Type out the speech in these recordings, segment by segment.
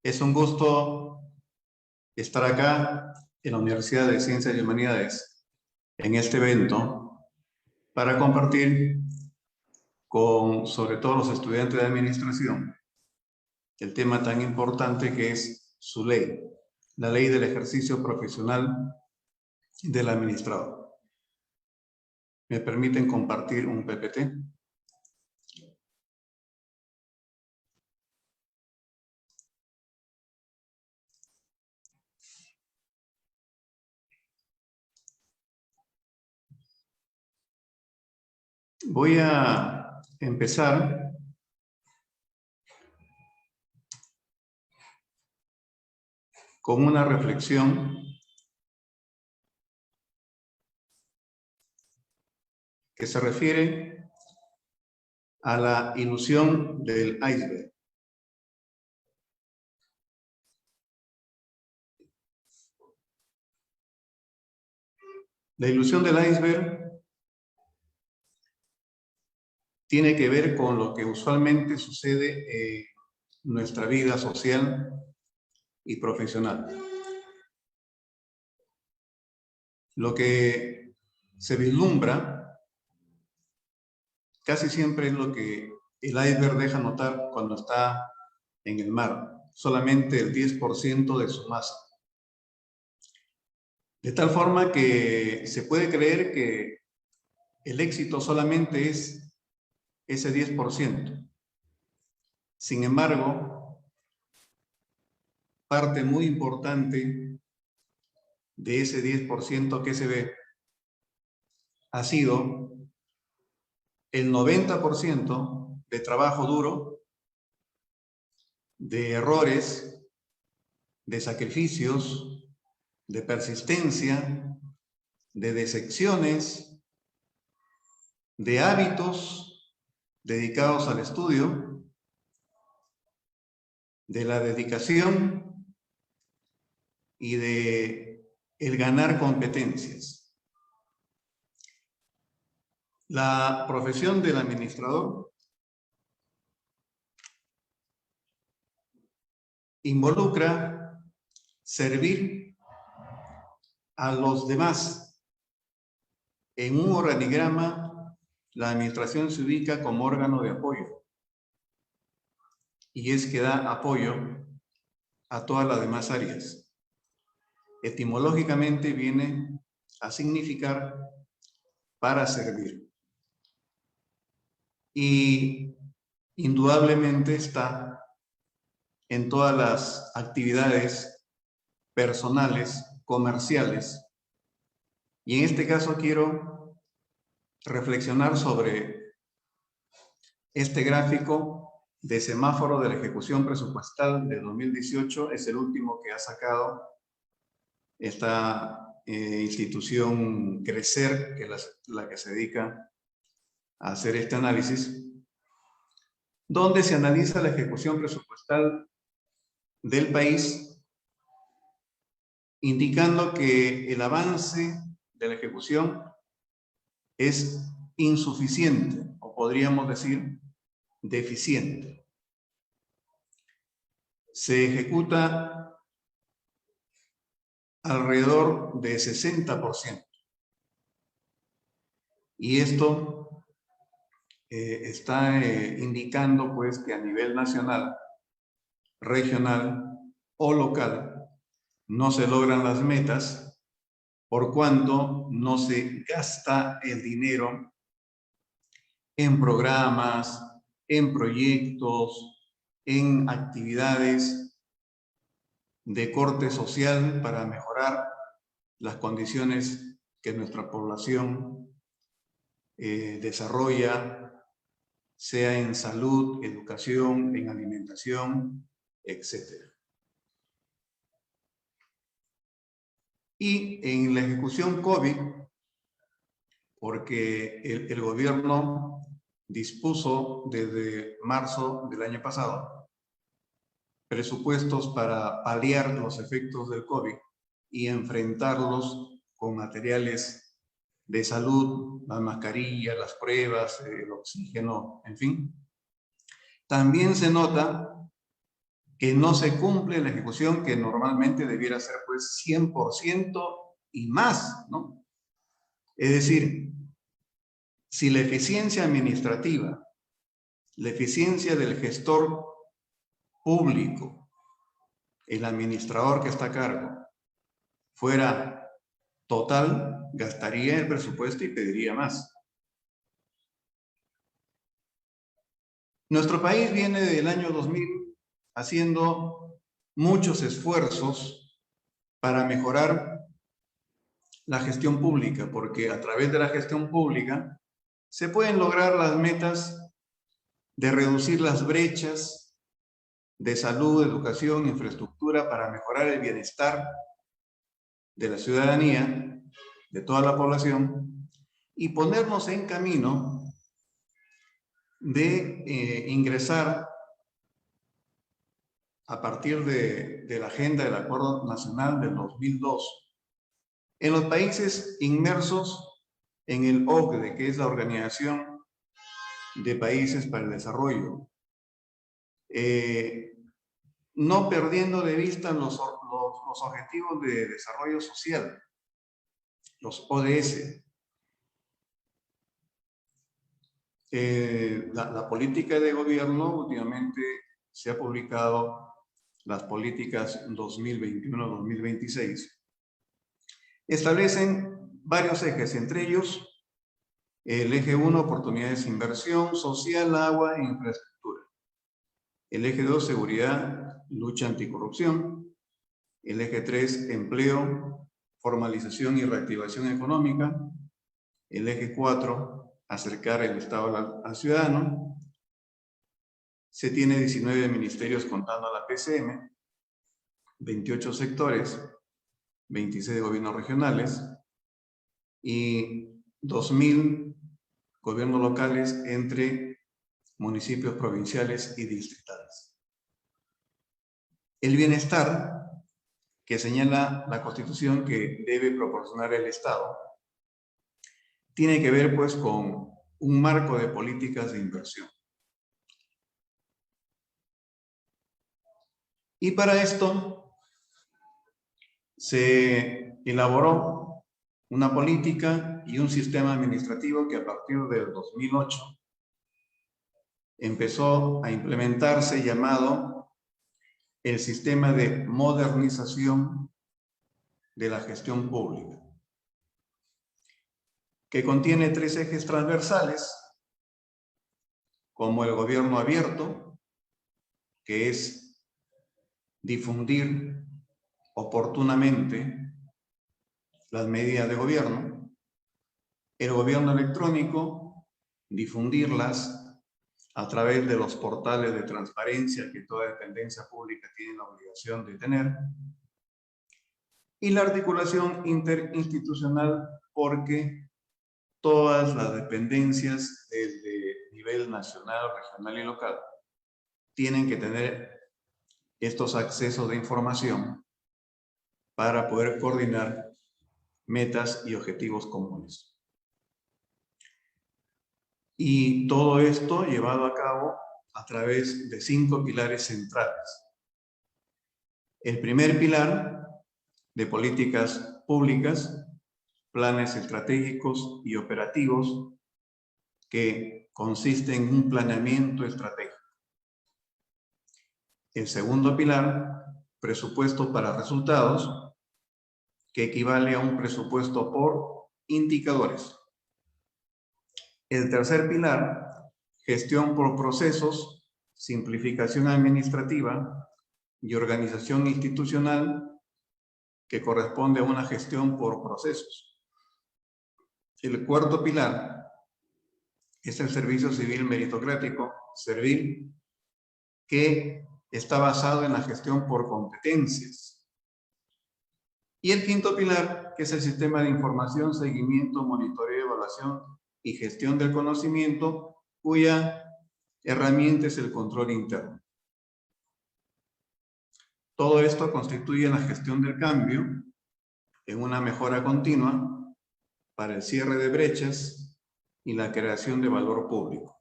Es un gusto estar acá en la Universidad de Ciencias y Humanidades en este evento para compartir con sobre todo los estudiantes de administración el tema tan importante que es su ley, la ley del ejercicio profesional del administrador. ¿Me permiten compartir un PPT? Voy a empezar con una reflexión que se refiere a la ilusión del iceberg. La ilusión del iceberg tiene que ver con lo que usualmente sucede en nuestra vida social y profesional. Lo que se vislumbra casi siempre es lo que el iceberg deja notar cuando está en el mar, solamente el 10% de su masa. De tal forma que se puede creer que el éxito solamente es ese 10%. Sin embargo, parte muy importante de ese 10% que se ve ha sido el 90% de trabajo duro, de errores, de sacrificios, de persistencia, de decepciones, de hábitos dedicados al estudio, de la dedicación y de el ganar competencias. La profesión del administrador involucra servir a los demás. En un organigrama, la administración se ubica como órgano de apoyo y es que da apoyo a todas las demás áreas. Etimológicamente viene a significar para servir. Y indudablemente está en todas las actividades personales, comerciales. Y en este caso quiero reflexionar sobre este gráfico de semáforo de la ejecución presupuestal de 2018. Es el último que ha sacado esta institución Crecer, que es la que se dedica a hacer este análisis, donde se analiza la ejecución presupuestal del país, indicando que el avance de la ejecución es insuficiente, o podríamos decir deficiente. Se ejecuta alrededor de 60%. Y esto está indicando pues que a nivel nacional, regional o local no se logran las metas por cuanto no se gasta el dinero en programas, en proyectos, en actividades de corte social para mejorar las condiciones que nuestra población desarrolla, sea en salud, educación, en alimentación, etc. Y en la ejecución COVID, porque el gobierno dispuso desde marzo del año pasado presupuestos para paliar los efectos del COVID y enfrentarlos con materiales de salud, las mascarillas, las pruebas, el oxígeno, en fin. También se nota que no se cumple la ejecución que normalmente debiera ser pues 100% y más, ¿no? Es decir, si la eficiencia administrativa, la eficiencia del gestor público, el administrador que está a cargo, fuera total, gastaría el presupuesto y pediría más. Nuestro país viene del año 2000 haciendo muchos esfuerzos para mejorar la gestión pública, porque a través de la gestión pública se pueden lograr las metas de reducir las brechas de salud, educación, infraestructura para mejorar el bienestar de la ciudadanía, de toda la población, y ponernos en camino de ingresar a partir de la agenda del Acuerdo Nacional del 2002 en los países inmersos en el OCDE, que es la Organización de Países para el Desarrollo, no perdiendo de vista los objetivos de desarrollo social, los ODS. La política de gobierno, últimamente se ha publicado las políticas 2021-2026, establecen varios ejes, entre ellos el eje 1, oportunidades de inversión social, agua e infraestructura. El eje 2, seguridad, lucha anticorrupción. El eje 3, empleo, formalización y reactivación económica. El eje 4, acercar el Estado al ciudadano. Se tiene 19 ministerios contando a la PCM, 28 sectores, 26 gobiernos regionales y 2.000 gobiernos locales entre municipios provinciales y distritales. El bienestar que señala la Constitución que debe proporcionar el Estado tiene que ver pues con un marco de políticas de inversión. Y para esto se elaboró una política y un sistema administrativo que a partir del 2008 empezó a implementarse, llamado el sistema de modernización de la gestión pública, que contiene 3 ejes transversales, como el gobierno abierto, que es difundir oportunamente las medidas de gobierno, el gobierno electrónico, difundirlas a través de los portales de transparencia que toda dependencia pública tiene la obligación de tener, y la articulación interinstitucional, porque todas las dependencias desde nivel nacional, regional y local tienen que tener estos accesos de información para poder coordinar metas y objetivos comunes. Y todo esto llevado a cabo a través de 5 pilares centrales. El primer pilar de políticas públicas, planes estratégicos y operativos, que consiste en un planeamiento estratégico. El segundo pilar, presupuesto para resultados, que equivale a un presupuesto por indicadores. El tercer pilar, gestión por procesos, simplificación administrativa y organización institucional, que corresponde a una gestión por procesos. El cuarto pilar es el servicio civil meritocrático, SERVIL, que está basado en la gestión por competencias. Y el quinto pilar, que es el sistema de información, seguimiento, monitoreo, evaluación y gestión del conocimiento, cuya herramienta es el control interno. Todo esto constituye la gestión del cambio en una mejora continua para el cierre de brechas y la creación de valor público.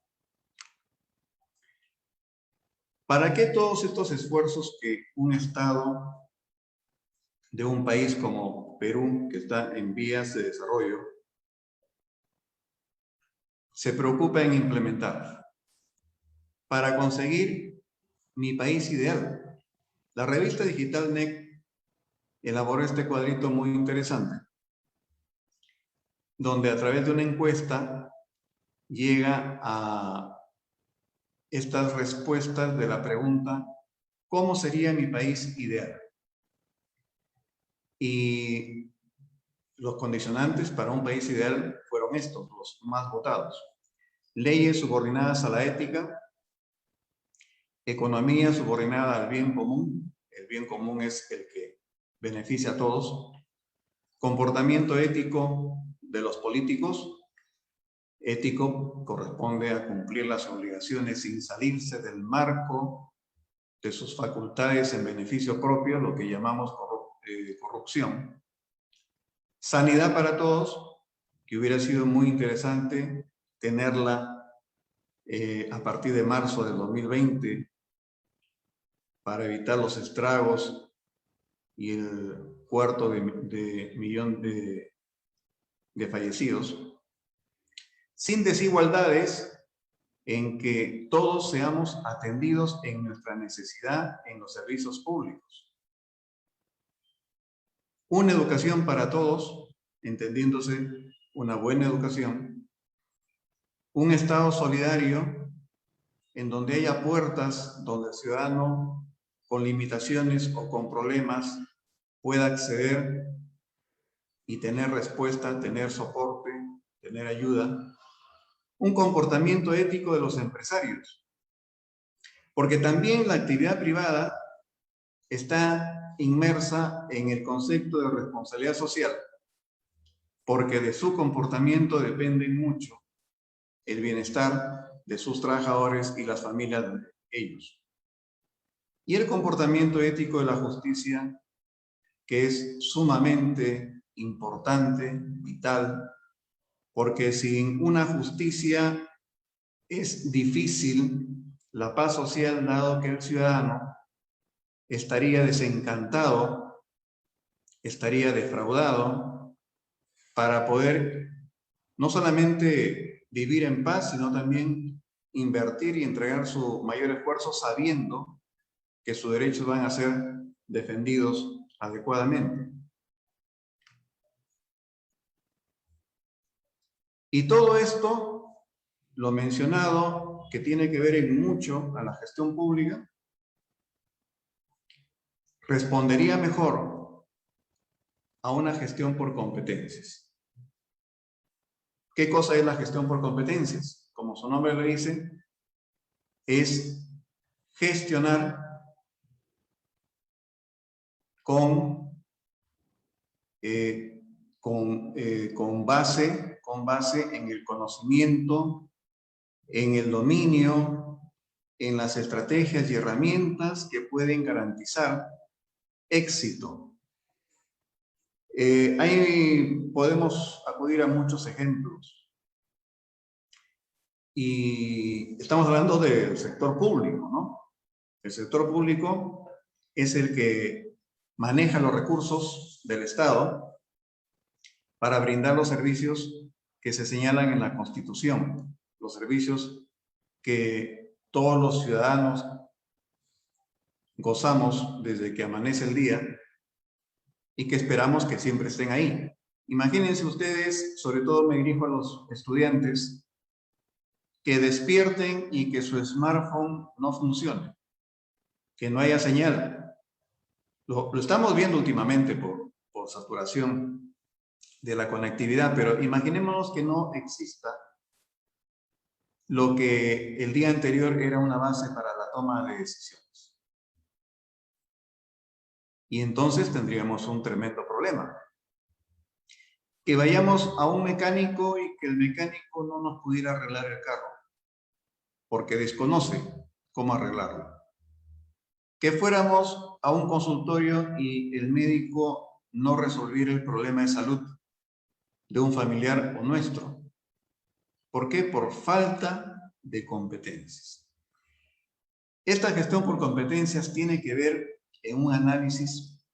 ¿Para qué todos estos esfuerzos que un Estado de un país como Perú, que está en vías de desarrollo, se preocupa en implementar? Para conseguir mi país ideal. La revista digital NEC elaboró este cuadrito muy interesante, donde a través de una encuesta llega a estas respuestas de la pregunta: ¿cómo sería mi país ideal? Y los condicionantes para un país ideal fueron estos, los más votados: leyes subordinadas a la ética, economía subordinada al bien común, el bien común es el que beneficia a todos, comportamiento ético de los políticos, ético corresponde a cumplir las obligaciones sin salirse del marco de sus facultades en beneficio propio, lo que llamamos corrupción. Sanidad para todos, que hubiera sido muy interesante tenerla a partir de marzo del 2020 para evitar los estragos y el cuarto de millón de fallecidos, sin desigualdades, en que todos seamos atendidos en nuestra necesidad en los servicios públicos. Una educación para todos, entendiéndose una buena educación. Un Estado solidario en donde haya puertas donde el ciudadano con limitaciones o con problemas pueda acceder y tener respuesta, tener soporte, tener ayuda. Un comportamiento ético de los empresarios, porque también la actividad privada está inmersa en el concepto de responsabilidad social, porque de su comportamiento depende mucho el bienestar de sus trabajadores y las familias de ellos. Y el comportamiento ético de la justicia, que es sumamente importante, vital, porque sin una justicia es difícil la paz social, dado que el ciudadano estaría desencantado, estaría defraudado, para poder no solamente vivir en paz, sino también invertir y entregar su mayor esfuerzo sabiendo que sus derechos van a ser defendidos adecuadamente. Y todo esto, lo mencionado, que tiene que ver en mucho a la gestión pública, respondería mejor a una gestión por competencias. ¿Qué cosa es la gestión por competencias? Como su nombre lo dice, es gestionar con base en el conocimiento, en el dominio, en las estrategias y herramientas que pueden garantizar éxito. Ahí podemos acudir a muchos ejemplos. Y estamos hablando del sector público, ¿no? El sector público es el que maneja los recursos del Estado para brindar los servicios que se señalan en la Constitución, los servicios que todos los ciudadanos gozamos desde que amanece el día y que esperamos que siempre estén ahí. Imagínense ustedes, sobre todo me dirijo a los estudiantes, que despierten y que su smartphone no funcione, que no haya señal. Lo estamos viendo últimamente por saturación de la conectividad, pero imaginémonos que no exista lo que el día anterior era una base para la toma de decisiones. Y entonces tendríamos un tremendo problema. Que vayamos a un mecánico y que el mecánico no nos pudiera arreglar el carro, porque desconoce cómo arreglarlo. Que fuéramos a un consultorio y el médico no resolviera el problema de salud de un familiar o nuestro. ¿Por qué? Por falta de competencias. Esta gestión por competencias tiene que ver en un análisis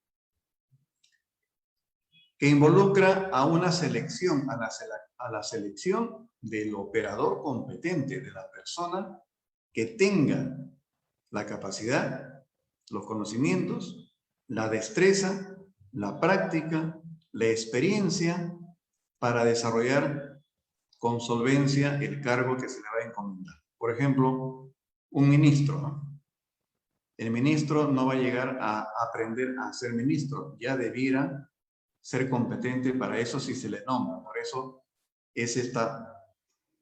que involucra a una selección, a la selección del operador competente, de la persona que tenga la capacidad, los conocimientos, la destreza, la práctica, la experiencia para desarrollar con solvencia el cargo que se le va a encomendar. Por ejemplo, un ministro, ¿no? El ministro no va a llegar a aprender a ser ministro, ya debiera ser competente para eso si se le nombra. Por eso es esta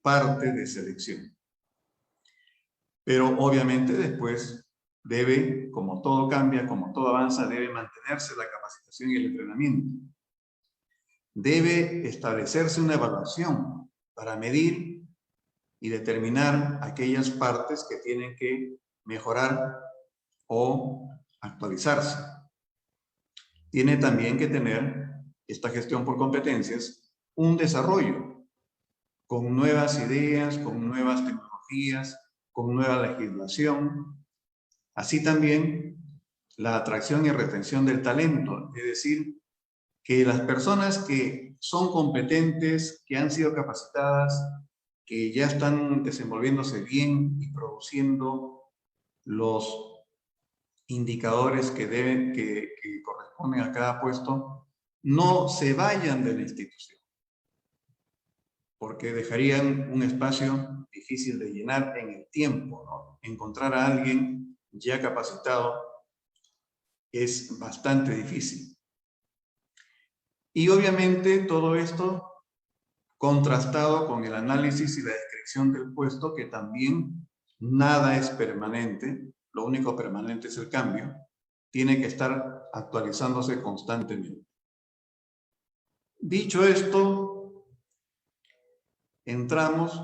parte de selección. Pero obviamente después debe, como todo cambia, como todo avanza, debe mantenerse la capacitación y el entrenamiento. Debe establecerse una evaluación para medir y determinar aquellas partes que tienen que mejorar o actualizarse. Tiene también que tener esta gestión por competencias un desarrollo con nuevas ideas, con nuevas tecnologías, con nueva legislación. Así también la atracción y retención del talento, es decir, que las personas que son competentes, que han sido capacitadas, que ya están desenvolviéndose bien y produciendo los indicadores que corresponden a cada puesto, no se vayan de la institución, porque dejarían un espacio difícil de llenar en el tiempo, ¿no? Encontrar a alguien ya capacitado es bastante difícil. Y obviamente todo esto contrastado con el análisis y la descripción del puesto, que también nada es permanente, lo único permanente es el cambio, tiene que estar actualizándose constantemente. Dicho esto, entramos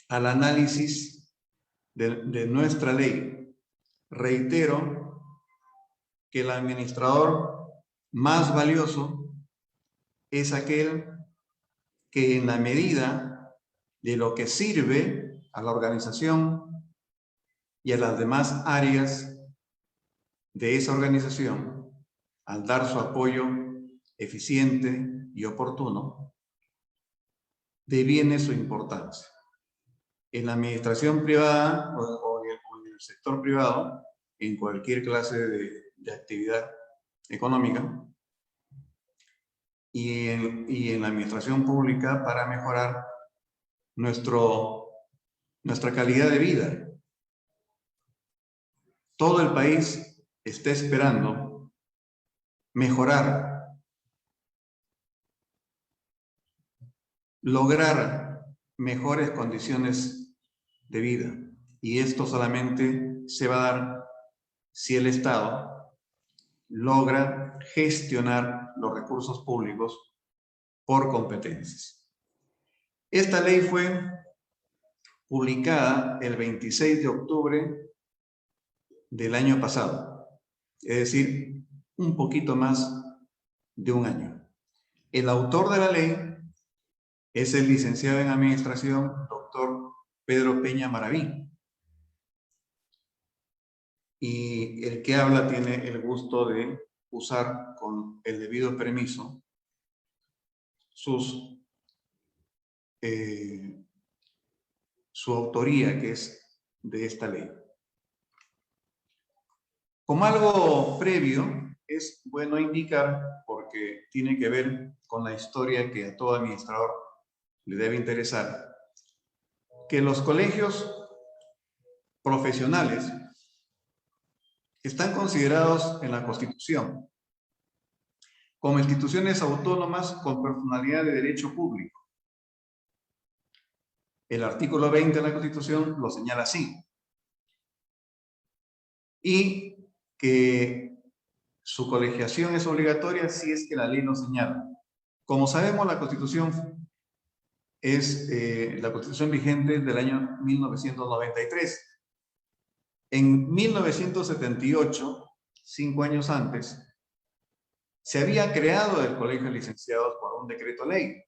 al análisis de nuestra ley. Reitero que el administrador más valioso es aquel que en la medida de lo que sirve a la organización y a las demás áreas de esa organización, al dar su apoyo eficiente y oportuno, deviene su importancia. En la administración privada o en el sector privado, en cualquier clase de actividad económica, y en la administración pública para mejorar nuestra calidad de vida. Todo el país está esperando mejorar, lograr mejores condiciones de vida. Y esto solamente se va a dar si el Estado logra gestionar los recursos públicos por competencias. Esta ley fue publicada el 26 de octubre del año pasado, es decir, un poquito más de un año. El autor de la ley es el licenciado en Administración, doctor Pedro Peña Maraví. Y el que habla tiene el gusto de usar con el debido permiso su autoría, que es de esta ley. Como algo previo, es bueno indicar, porque tiene que ver con la historia que a todo administrador le debe interesar, que los colegios profesionales están considerados en la Constitución como instituciones autónomas con personalidad de derecho público. El artículo 20 de la Constitución lo señala así. Y que su colegiación es obligatoria si es que la ley lo señala. Como sabemos, la Constitución es la Constitución vigente del año 1993. En 1978, 5 años antes, se había creado el Colegio de Licenciados por un decreto ley,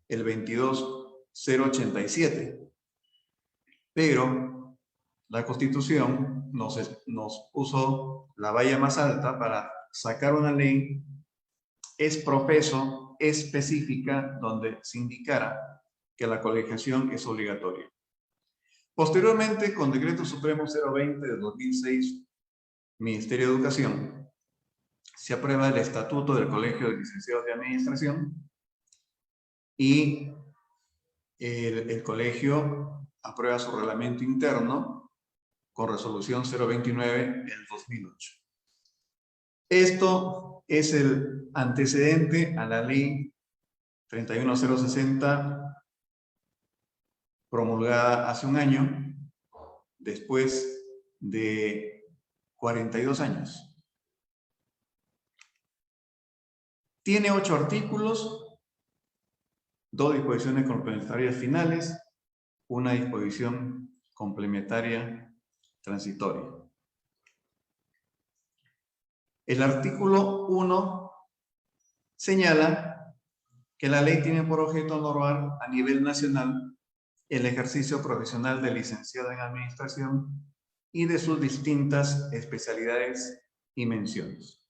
el 22087. Pero la Constitución nos puso la valla más alta para sacar una ley es profeso, específica, donde se indicara que la colegiación es obligatoria. Posteriormente, con Decreto Supremo 020 de 2006, Ministerio de Educación, se aprueba el Estatuto del Colegio de Licenciados de Administración y el colegio aprueba su reglamento interno con resolución 029 del 2008. Esto es el antecedente a la ley 31060 promulgada hace un año, después de 42 años. Tiene 8 artículos, 2 disposiciones complementarias finales, una disposición complementaria transitoria. El artículo 1 señala que la ley tiene por objeto normar a nivel nacional el ejercicio profesional de licenciado en administración y de sus distintas especialidades y menciones.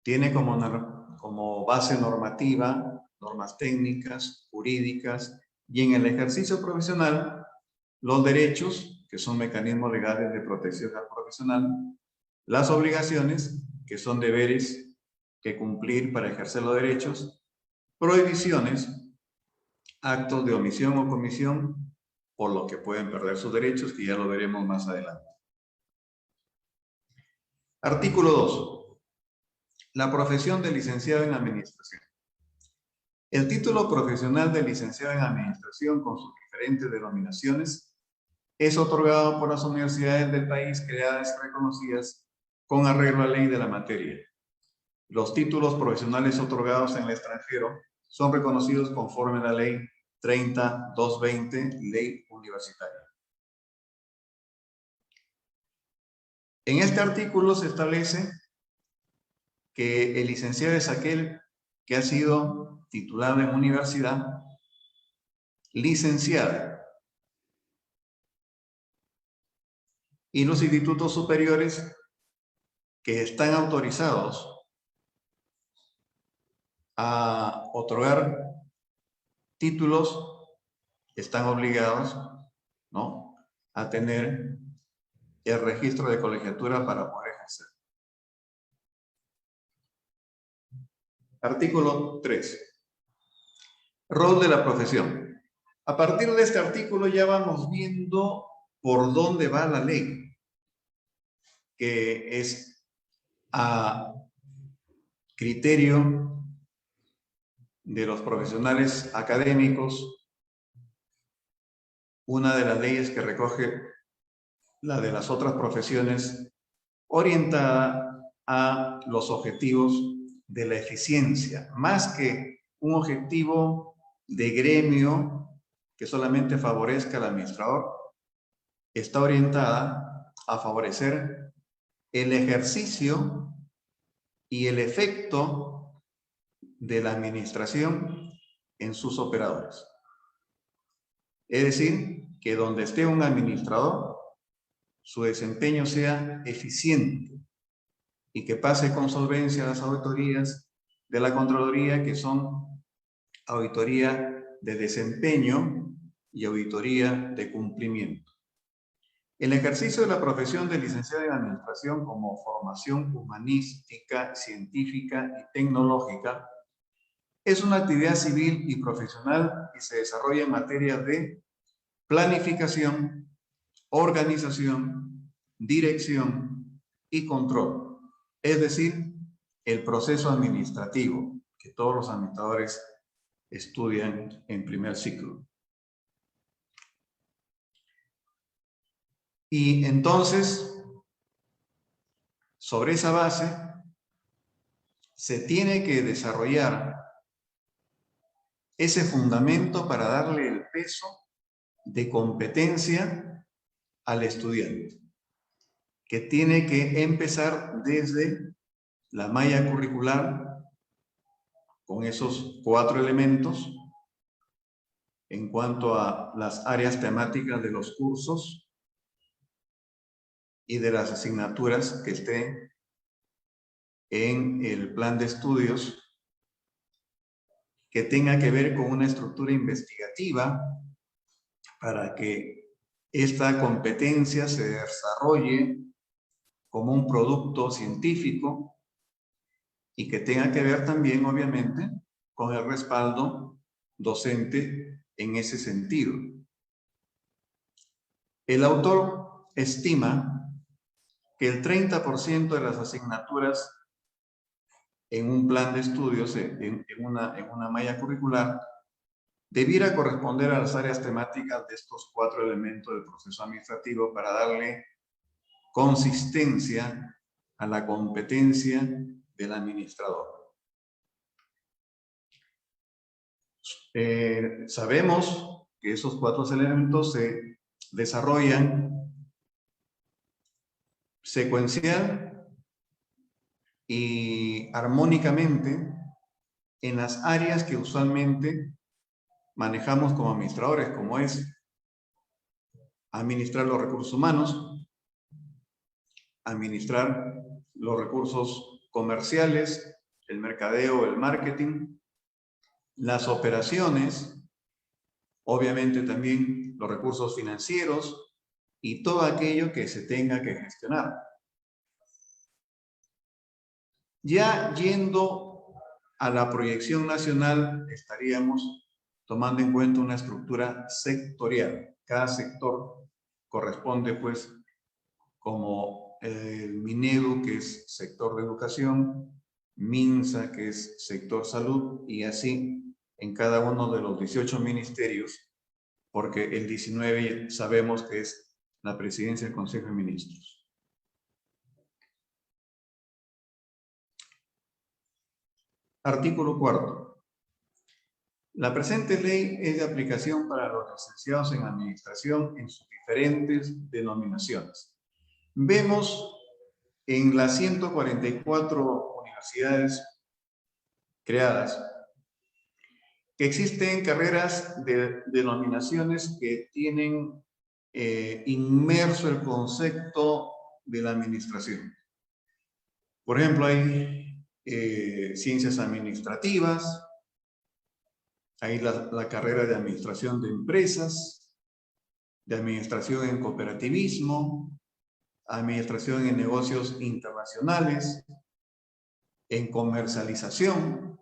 Tiene como base normativa, normas técnicas, jurídicas, y en el ejercicio profesional, los derechos, que son mecanismos legales de protección al profesional, las obligaciones, que son deberes que cumplir para ejercer los derechos, prohibiciones, actos de omisión o comisión, por lo que pueden perder sus derechos, que ya lo veremos más adelante. Artículo 2. La profesión de licenciado en administración. El título profesional de licenciado en administración, con sus diferentes denominaciones, es otorgado por las universidades del país creadas y reconocidas con arreglo a ley de la materia. Los títulos profesionales otorgados en el extranjero son reconocidos conforme a la ley 30.220, ley universitaria. En este artículo se establece que el licenciado es aquel que ha sido titulado en universidad, licenciado, y los institutos superiores que están autorizados a otorgar títulos están obligados, ¿no?, a tener el registro de colegiatura para poder ejercer. Artículo 3. Rol de la profesión. A partir de este artículo ya vamos viendo por dónde va la ley, que es a criterio de los profesionales académicos, una de las leyes que recoge la de las otras profesiones, orientada a los objetivos de la eficiencia, más que un objetivo de gremio que solamente favorezca al administrador, está orientada a favorecer el ejercicio y el efecto de la administración en sus operadores. Es decir, que donde esté un administrador, su desempeño sea eficiente y que pase con solvencia a las auditorías de la Contraloría, que son auditoría de desempeño y auditoría de cumplimiento. El ejercicio de la profesión de licenciado en administración como formación humanística, científica y tecnológica es una actividad civil y profesional que se desarrolla en materia de planificación, organización, dirección y control. Es decir, el proceso administrativo que todos los administradores estudian en primer ciclo. Y entonces, sobre esa base, se tiene que desarrollar ese fundamento para darle el peso de competencia al estudiante, que tiene que empezar desde la malla curricular con esos 4 elementos, en cuanto a las áreas temáticas de los cursos y de las asignaturas que estén en el plan de estudios, que tenga que ver con una estructura investigativa para que esta competencia se desarrolle como un producto científico y que tenga que ver también, obviamente, con el respaldo docente en ese sentido. El autor estima que el 30% de las asignaturas en un plan de estudios, en una malla curricular, debiera corresponder a las áreas temáticas de estos 4 elementos del proceso administrativo para darle consistencia a la competencia del administrador. Sabemos que esos 4 elementos se desarrollan secuencial y armónicamente en las áreas que usualmente manejamos como administradores, como es administrar los recursos humanos, administrar los recursos comerciales, el mercadeo, el marketing, las operaciones, obviamente también los recursos financieros y todo aquello que se tenga que gestionar. Ya yendo a la proyección nacional, estaríamos tomando en cuenta una estructura sectorial. Cada sector corresponde, pues, como el Minedu, que es sector de educación, MINSA, que es sector salud, y así en cada uno de los 18 ministerios, porque el 19 sabemos que es la presidencia del Consejo de Ministros. Artículo 4. La presente ley es de aplicación para los licenciados en administración en sus diferentes denominaciones. Vemos en las 144 universidades creadas que existen carreras de denominaciones que tienen inmerso el concepto de la administración. Por ejemplo, hay ciencias administrativas, hay la carrera de administración de empresas, de administración en cooperativismo, administración en negocios internacionales, en comercialización,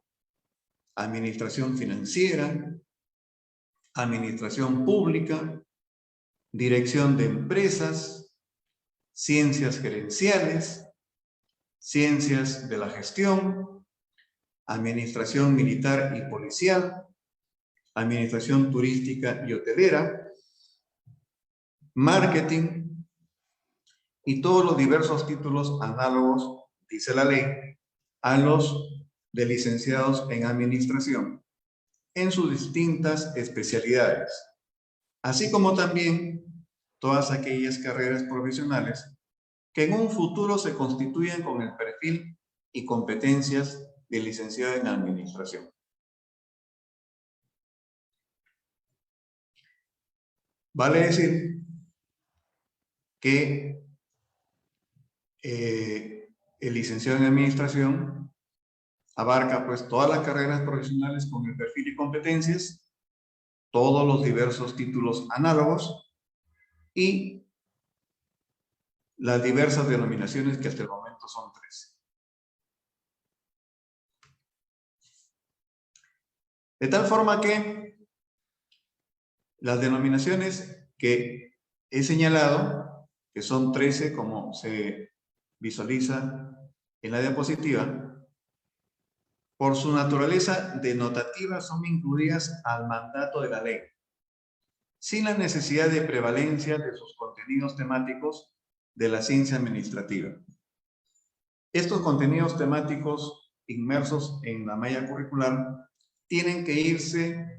administración financiera, administración pública, dirección de empresas, ciencias gerenciales, ciencias de la gestión, administración militar y policial, administración turística y hotelera, marketing y todos los diversos títulos análogos, dice la ley, a los de licenciados en administración en sus distintas especialidades, así como también todas aquellas carreras profesionales que en un futuro se constituyan con el perfil y competencias de licenciado en administración. Vale decir que el licenciado en administración abarca pues todas las carreras profesionales con el perfil y competencias, todos los diversos títulos análogos y las diversas denominaciones que hasta el momento son 13. De tal forma que las denominaciones que he señalado, que son 13 como se visualiza en la diapositiva, por su naturaleza denotativa son incluidas al mandato de la ley, sin la necesidad de prevalencia de sus contenidos temáticos de la ciencia administrativa. Estos contenidos temáticos inmersos en la malla curricular tienen que irse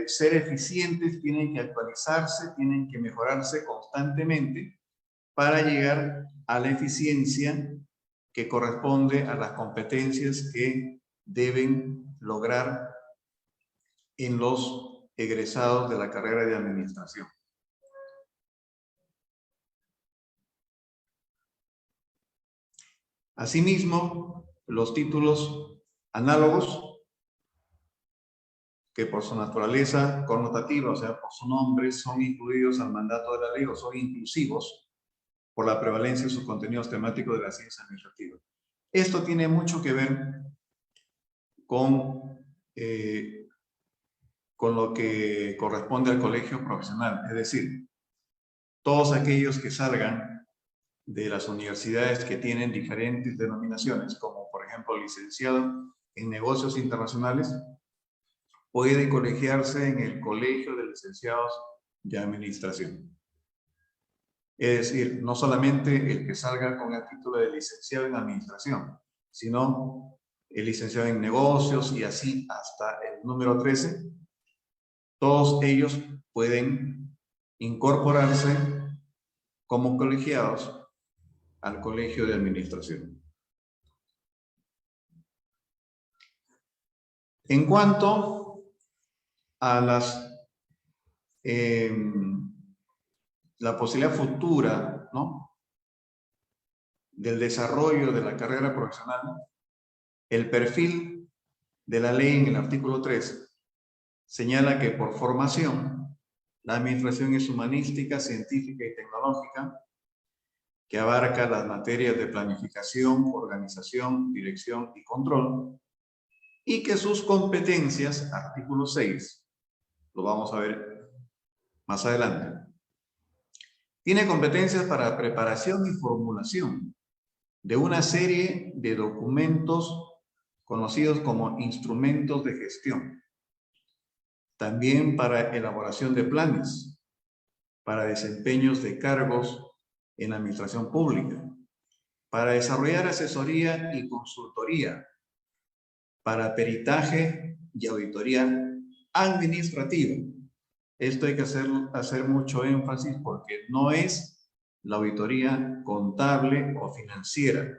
ser eficientes, tienen que actualizarse, tienen que mejorarse constantemente para llegar a la eficiencia que corresponde a las competencias que deben lograr en los egresados de la carrera de administración. Asimismo, los títulos análogos, que por su naturaleza connotativa, o sea, por su nombre, son incluidos al mandato de la ley o son inclusivos por la prevalencia de sus contenidos temáticos de la ciencia administrativa. Esto tiene mucho que ver con lo que corresponde al colegio profesional, es decir, todos aquellos que salgan de las universidades que tienen diferentes denominaciones, como por ejemplo licenciado en negocios internacionales, puede colegiarse en el Colegio de Licenciados de Administración. Es decir, no solamente el que salga con el título de licenciado en Administración, sino el licenciado en Negocios y así hasta el número 13. Todos ellos pueden incorporarse como colegiados al Colegio de Administración. En cuanto a la posibilidad futura, ¿no?, del desarrollo de la carrera profesional, el perfil de la ley en el artículo 3 señala que por formación la administración es humanística, científica y tecnológica, que abarca las materias de planificación, organización, dirección y control, y que sus competencias, artículo 6, lo vamos a ver más adelante, tiene competencias para preparación y formulación de una serie de documentos conocidos como instrumentos de gestión, también para elaboración de planes, para desempeños de cargos en la administración pública, para desarrollar asesoría y consultoría, para peritaje y auditoría administrativa. Esto hay que hacer mucho énfasis porque no es la auditoría contable o financiera,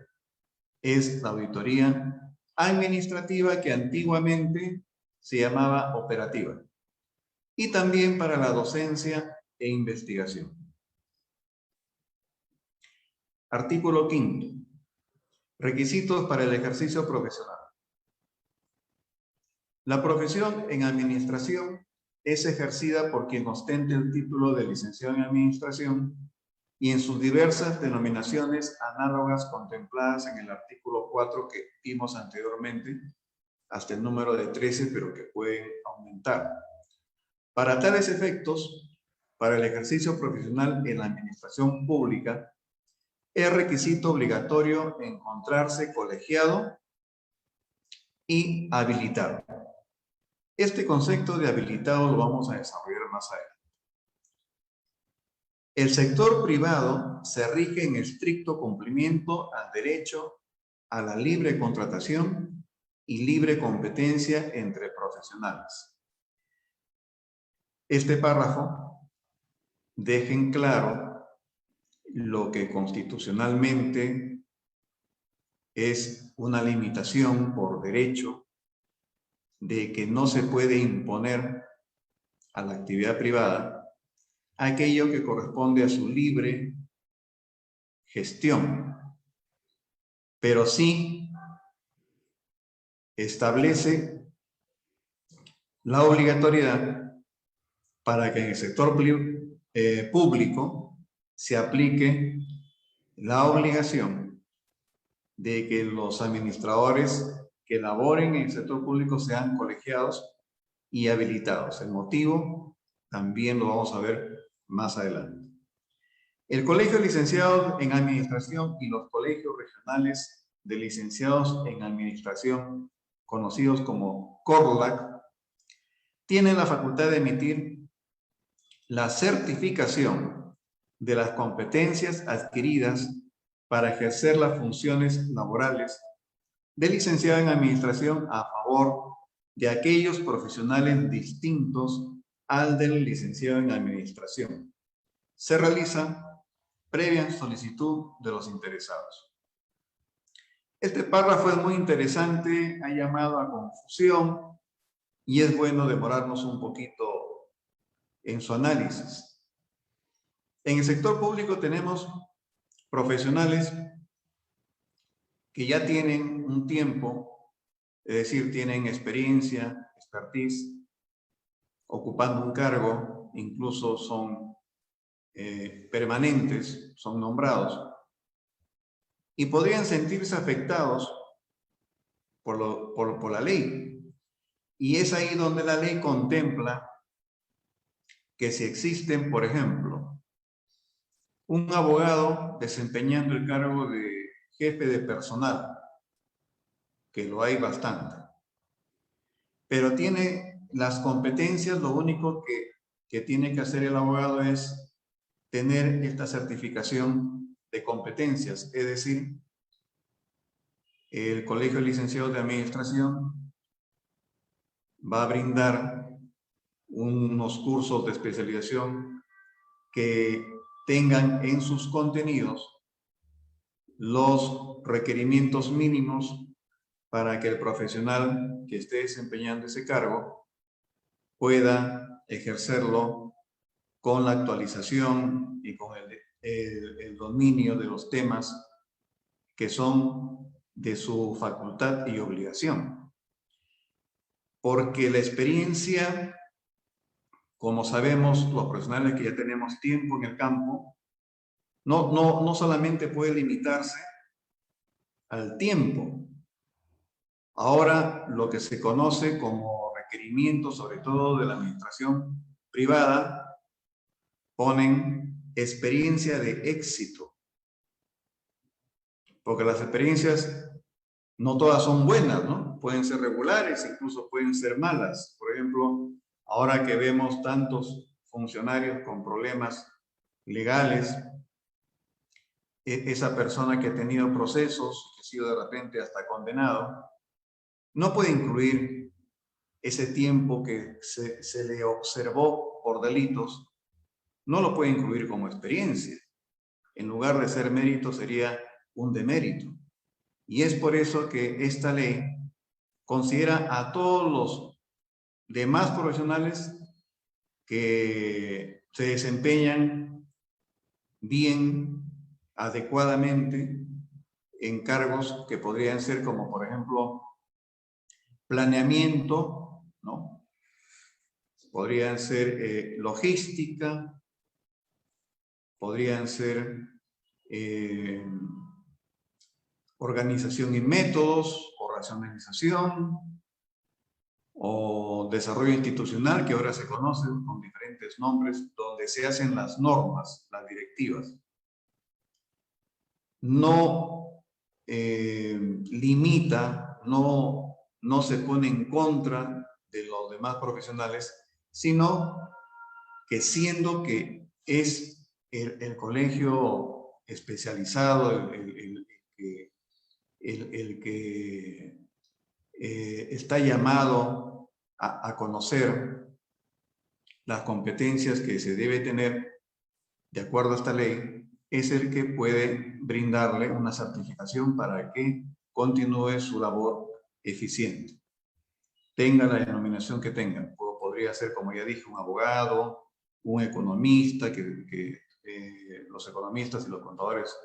es la auditoría administrativa que antiguamente se llamaba operativa. Y también para la docencia e investigación. Artículo 5. Requisitos para el ejercicio profesional. La profesión en administración es ejercida por quien ostente el título de licenciado en administración y en sus diversas denominaciones análogas contempladas en el artículo 4 que vimos anteriormente, hasta el número de 13, pero que pueden aumentar. Para tales efectos, para el ejercicio profesional en la administración pública, es requisito obligatorio encontrarse colegiado y habilitado. Este concepto de habilitado lo vamos a desarrollar más adelante. El sector privado se rige en estricto cumplimiento al derecho a la libre contratación y libre competencia entre profesionales. Este párrafo deja en claro lo que constitucionalmente es una limitación por derecho de que no se puede imponer a la actividad privada aquello que corresponde a su libre gestión, pero sí establece la obligatoriedad para que en el sector público se aplique la obligación de que los administradores que laboren en el sector público sean colegiados y habilitados. El motivo también lo vamos a ver más adelante. El Colegio de Licenciados en Administración y los colegios regionales de licenciados en Administración, conocidos como CORLAC, tienen la facultad de emitir la certificación de las competencias adquiridas para ejercer las funciones laborales de licenciado en Administración a favor de aquellos profesionales distintos al del licenciado en Administración. Se realiza previa solicitud de los interesados. Este párrafo es muy interesante, ha llamado a confusión y es bueno demorarnos un poquito en su análisis. En el sector público tenemos profesionales que ya tienen un tiempo, es decir, tienen experiencia, expertise, ocupando un cargo, incluso son permanentes, son nombrados, y podrían sentirse afectados por la ley. Y es ahí donde la ley contempla que si existen, por ejemplo, un abogado desempeñando el cargo de jefe de personal, que lo hay bastante, pero tiene las competencias, lo único que tiene que hacer el abogado es tener esta certificación de competencias, es decir, el Colegio de Licenciados de Administración va a brindar unos cursos de especialización que tengan en sus contenidos los requerimientos mínimos para que el profesional que esté desempeñando ese cargo pueda ejercerlo con la actualización y con el dominio de los temas que son de su facultad y obligación. Porque la experiencia, como sabemos, los profesionales que ya tenemos tiempo en el campo, no solamente puede limitarse al tiempo. Ahora, lo que se conoce como requerimientos, sobre todo de la administración privada, ponen experiencia de éxito. Porque las experiencias no todas son buenas, ¿no? Pueden ser regulares, incluso pueden ser malas. Por ejemplo, ahora que vemos tantos funcionarios con problemas legales, esa persona que ha tenido procesos, que ha sido de repente hasta condenado, no puede incluir ese tiempo que se le observó por delitos, no lo puede incluir como experiencia. En lugar de ser mérito, sería un demérito. Y es por eso que esta ley considera a todos los demás profesionales que se desempeñan bien, adecuadamente, en cargos que podrían ser como, por ejemplo, planeamiento, ¿no? Podrían ser logística, podrían ser organización y métodos, o racionalización, o desarrollo institucional, que ahora se conoce con diferentes nombres, donde se hacen las normas, las directivas. No limita, no se pone en contra de los demás profesionales, sino que siendo que es el colegio especializado, el que está llamado a conocer las competencias que se debe tener de acuerdo a esta ley, es el que puede brindarle una certificación para que continúe su labor eficiente. Tenga la denominación que tenga. Podría ser, como ya dije, un abogado, un economista, que los economistas y los contadores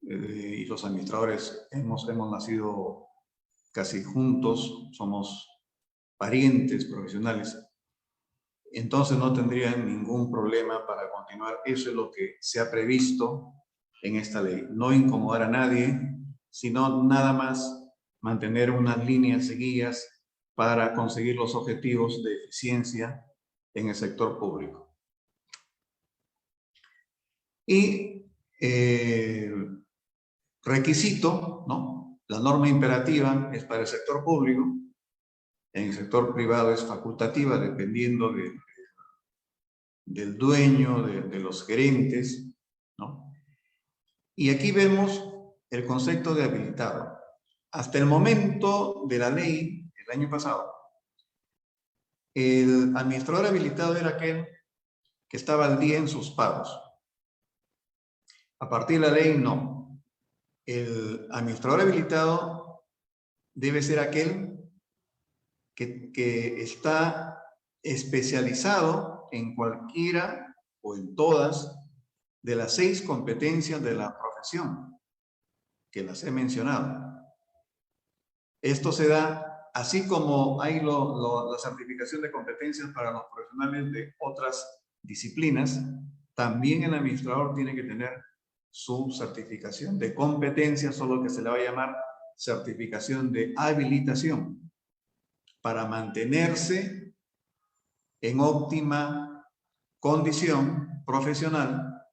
y los administradores hemos nacido casi juntos, somos parientes profesionales, entonces no tendrían ningún problema para continuar. Eso es lo que se ha previsto en esta ley. No incomodar a nadie, sino nada más mantener unas líneas seguidas para conseguir los objetivos de eficiencia en el sector público. Y requisito, ¿no? La norma imperativa es para el sector público, en el sector privado es facultativa, dependiendo del dueño, de los gerentes, ¿no? Y aquí vemos el concepto de habilitado. Hasta el momento de la ley, el año pasado, el administrador habilitado era aquel que estaba al día en sus pagos. A partir de la ley, no. El administrador habilitado debe ser aquel que está especializado en cualquiera o en todas de las 6 competencias de la profesión que las he mencionado. Esto se da así como hay la certificación de competencias para los profesionales de otras disciplinas, también el administrador tiene que tener su certificación de competencia, solo que se le va a llamar certificación de habilitación, para mantenerse en óptima condición profesional,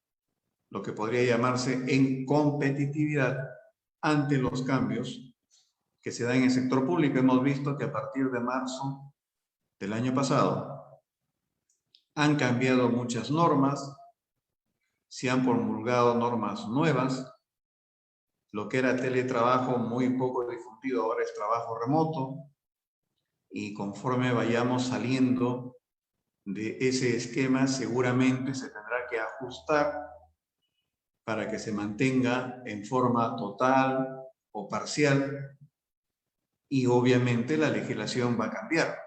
lo que podría llamarse en competitividad ante los cambios que se dan en el sector público. Hemos visto que a partir de marzo del año pasado han cambiado muchas normas, se han promulgado normas nuevas, lo que era teletrabajo muy poco difundido ahora es trabajo remoto, y conforme vayamos saliendo de ese esquema seguramente se tendrá que ajustar para que se mantenga en forma total o parcial, y obviamente la legislación va a cambiar.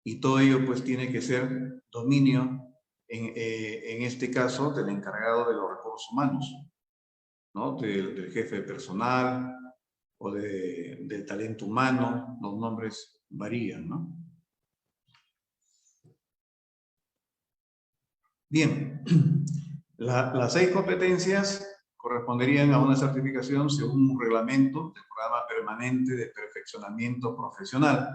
Y todo ello pues tiene que ser dominio, en este caso, del encargado de los recursos humanos, ¿no? Del jefe de personal o del talento humano. Los nombres varían, ¿no? Bien, las 6 competencias corresponderían a una certificación según un reglamento del programa permanente de perfeccionamiento profesional,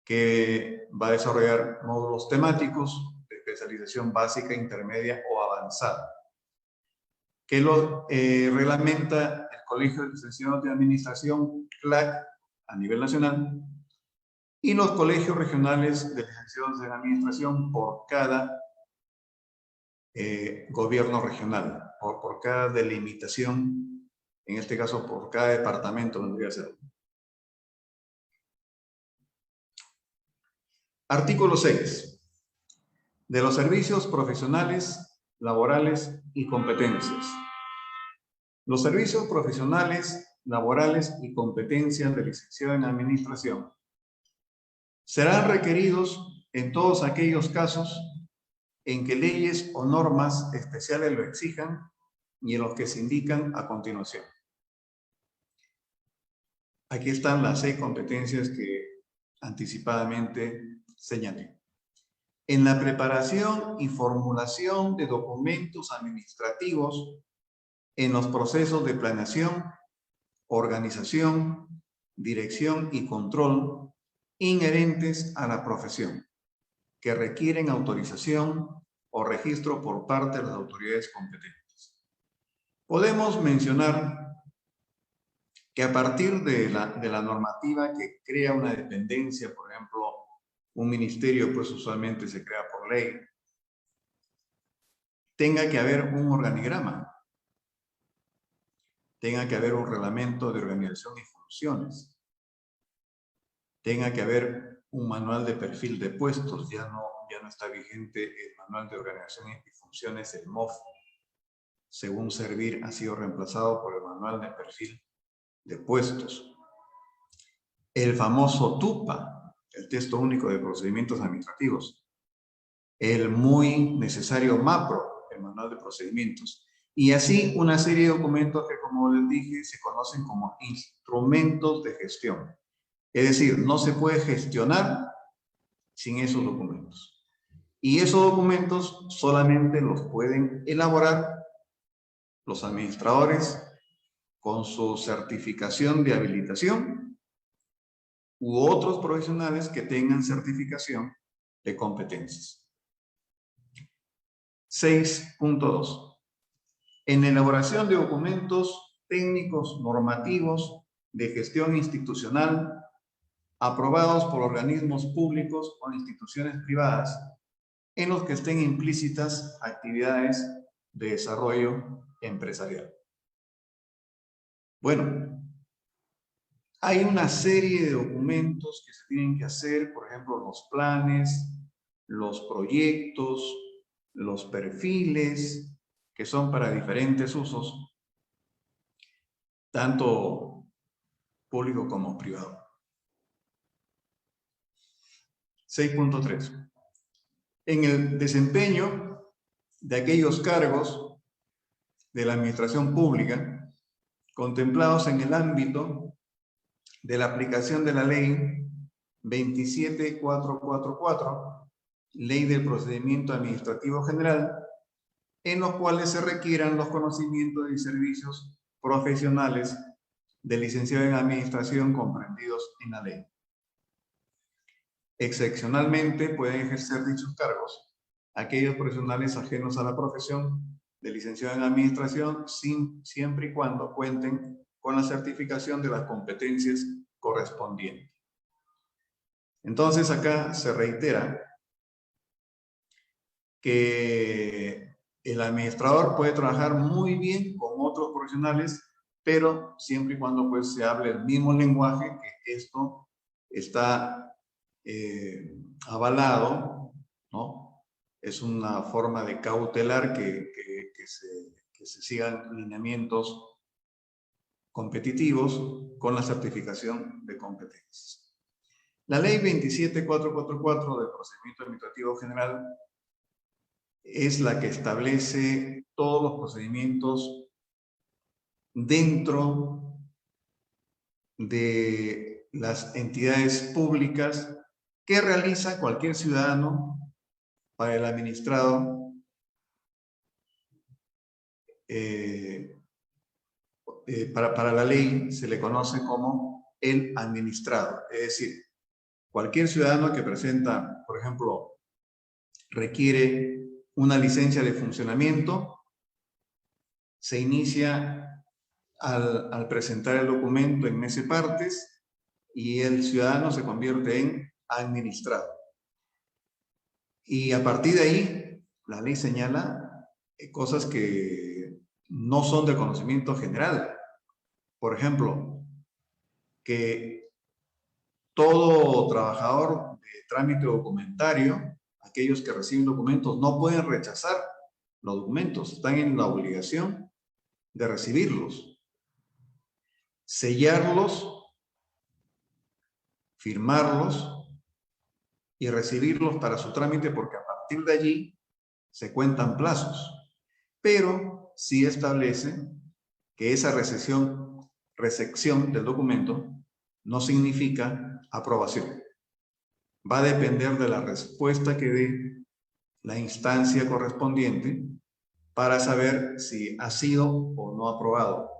que va a desarrollar módulos temáticos de especialización básica, intermedia o avanzada, que lo reglamenta el Colegio de Licenciados de Administración, CLAC, a nivel nacional, y los colegios regionales de licenciados en administración por cada gobierno regional, por cada delimitación, en este caso por cada departamento donde ser. Artículo 6. De los servicios profesionales, laborales y competencias. Los servicios profesionales, laborales y competencias del licenciado en administración serán requeridos en todos aquellos casos en que leyes o normas especiales lo exijan y en los que se indican a continuación. Aquí están las 6 competencias que anticipadamente señalé. En la preparación y formulación de documentos administrativos, en los procesos de planeación, organización, dirección y control inherentes a la profesión, que requieren autorización o registro por parte de las autoridades competentes. Podemos mencionar que a partir de la normativa que crea una dependencia, por ejemplo, un ministerio, pues usualmente se crea por ley, tenga que haber un organigrama, tenga que haber un reglamento de organización y funciones, tenga que haber un manual de perfil de puestos. Ya no está vigente el manual de organización y funciones, el MOF, según Servir ha sido reemplazado por el manual de perfil de puestos. El famoso TUPA, el texto único de procedimientos administrativos, el muy necesario MAPRO, el manual de procedimientos, y así una serie de documentos que, como les dije, se conocen como instrumentos de gestión. Es decir, no se puede gestionar sin esos documentos. Y esos documentos solamente los pueden elaborar los administradores con su certificación de habilitación u otros profesionales que tengan certificación de competencias. 6.2. En la elaboración de documentos técnicos normativos de gestión institucional aprobados por organismos públicos o instituciones privadas en los que estén implícitas actividades de desarrollo empresarial. Bueno, hay una serie de documentos que se tienen que hacer, por ejemplo, los planes, los proyectos, los perfiles, que son para diferentes usos, tanto público como privado. 6.3. En el desempeño de aquellos cargos de la administración pública contemplados en el ámbito de la aplicación de la ley 27444, Ley del Procedimiento Administrativo General, en los cuales se requieran los conocimientos y servicios profesionales del licenciado en Administración comprendidos en la ley. Excepcionalmente pueden ejercer dichos cargos aquellos profesionales ajenos a la profesión de licenciado en Administración siempre y cuando cuenten con la certificación de las competencias correspondientes. Entonces acá se reitera que el administrador puede trabajar muy bien con otros profesionales, pero siempre y cuando pues se hable el mismo lenguaje, que esto está avalado, ¿no? Es una forma de cautelar que se sigan lineamientos competitivos con la certificación de competencias. La ley 27444 del Procedimiento Administrativo General es la que establece todos los procedimientos dentro de las entidades públicas que realiza cualquier ciudadano para el administrado para la ley se le conoce como el administrado, es decir, cualquier ciudadano que presenta, por ejemplo, requiere una licencia de funcionamiento, se inicia al presentar el documento en meses partes y el ciudadano se convierte en administrado. Y a partir de ahí, la ley señala cosas que no son de conocimiento general. Por ejemplo, que todo trabajador de trámite documentario, aquellos que reciben documentos, no pueden rechazar los documentos, están en la obligación de recibirlos, sellarlos, firmarlos y recibirlos para su trámite, porque a partir de allí se cuentan plazos. Pero sí establece que esa recepción del documento no significa aprobación. Va a depender de la respuesta que dé la instancia correspondiente para saber si ha sido o no aprobado,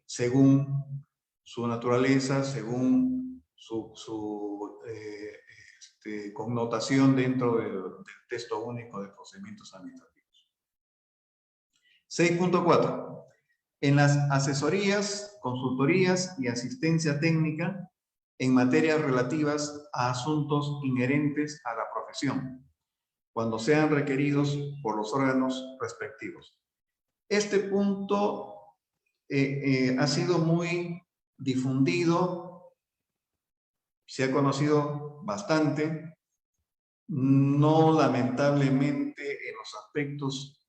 según su naturaleza, según su connotación dentro del texto único de procedimientos administrativos. 6.4. En las asesorías, consultorías y asistencia técnica en materias relativas a asuntos inherentes a la profesión, cuando sean requeridos por los órganos respectivos. Este punto ha sido muy difundido, se ha conocido bastante, no lamentablemente en los aspectos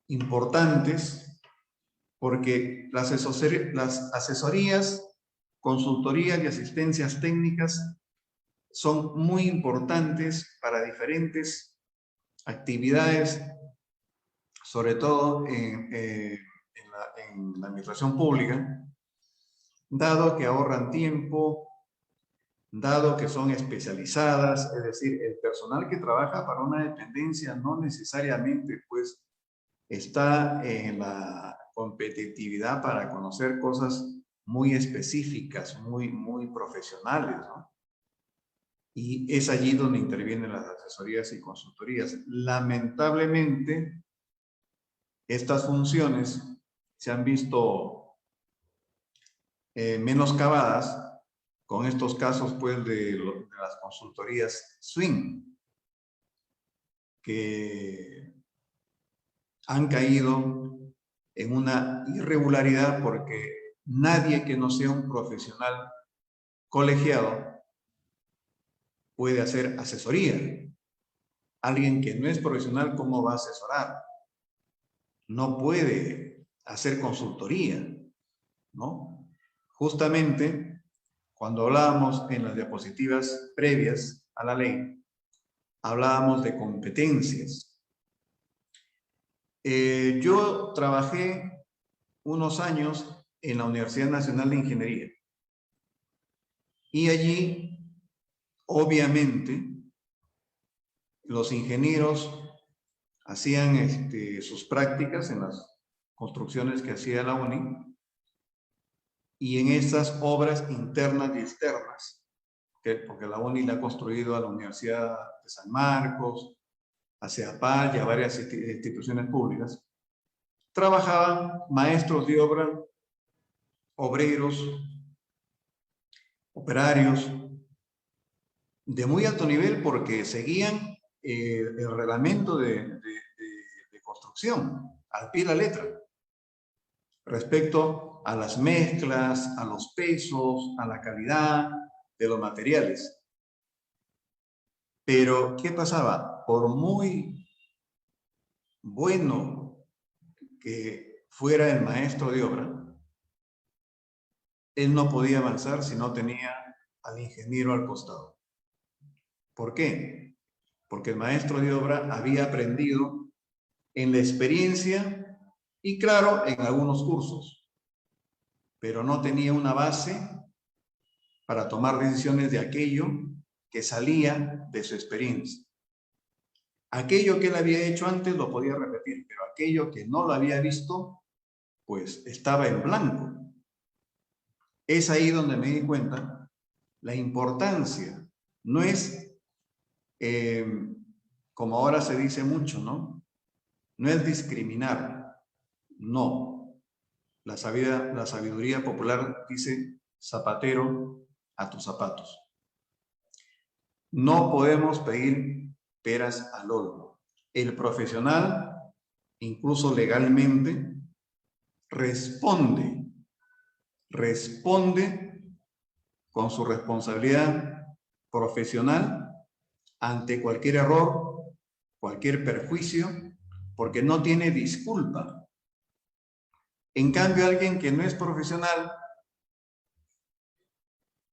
importantes, porque las asesorías, consultorías y asistencias técnicas son muy importantes para diferentes actividades, sobre todo en la administración pública, dado que ahorran tiempo, dado que son especializadas, es decir, el personal que trabaja para una dependencia no necesariamente pues está en la competitividad para conocer cosas muy específicas, muy profesionales, ¿no? Y es allí donde intervienen las asesorías y consultorías. Lamentablemente, estas funciones se han visto menoscabadas con estos casos pues, de las consultorías swing, que han caído en una irregularidad porque nadie que no sea un profesional colegiado puede hacer asesoría. Alguien que no es profesional, ¿cómo va a asesorar? No puede hacer consultoría, ¿no? Justamente cuando hablábamos en las diapositivas previas a la ley, hablábamos de competencias. Yo trabajé unos años en la Universidad Nacional de Ingeniería y allí, obviamente, los ingenieros hacían sus prácticas en las construcciones que hacía la UNI y en estas obras internas y externas, porque la UNI la ha construido a la Universidad de San Marcos, a CEAPAL y a varias instituciones públicas, trabajaban maestros de obra, obreros, operarios, de muy alto nivel porque seguían el reglamento de construcción al pie de la letra respecto a las mezclas, a los pesos, a la calidad de los materiales. Pero, ¿qué pasaba? Por muy bueno que fuera el maestro de obra, él no podía avanzar si no tenía al ingeniero al costado. ¿Por qué? Porque el maestro de obra había aprendido en la experiencia y, claro, en algunos cursos, pero no tenía una base para tomar decisiones de aquello que salía de su experiencia. Aquello que él había hecho antes lo podía repetir, pero aquello que no lo había visto, pues estaba en blanco. Es ahí donde me di cuenta la importancia. No es, como ahora se dice mucho, ¿no? No es discriminar, no. La sabiduría popular dice, zapatero a tus zapatos. No podemos pedir peras al olmo. El profesional, incluso legalmente, responde con su responsabilidad profesional ante cualquier error, cualquier perjuicio, porque no tiene disculpa. En cambio, alguien que no es profesional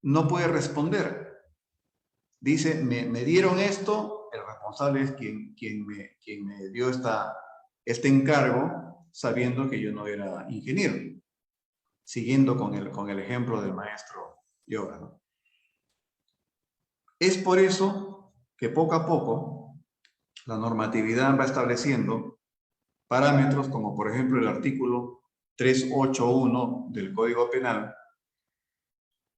no puede responder. Dice, me dieron esto, el responsable es quien me dio este encargo, sabiendo que yo no era ingeniero, siguiendo con el ejemplo del maestro de obra, ¿no? Es por eso que poco a poco la normatividad va estableciendo parámetros como, por ejemplo, el artículo 381 del Código Penal,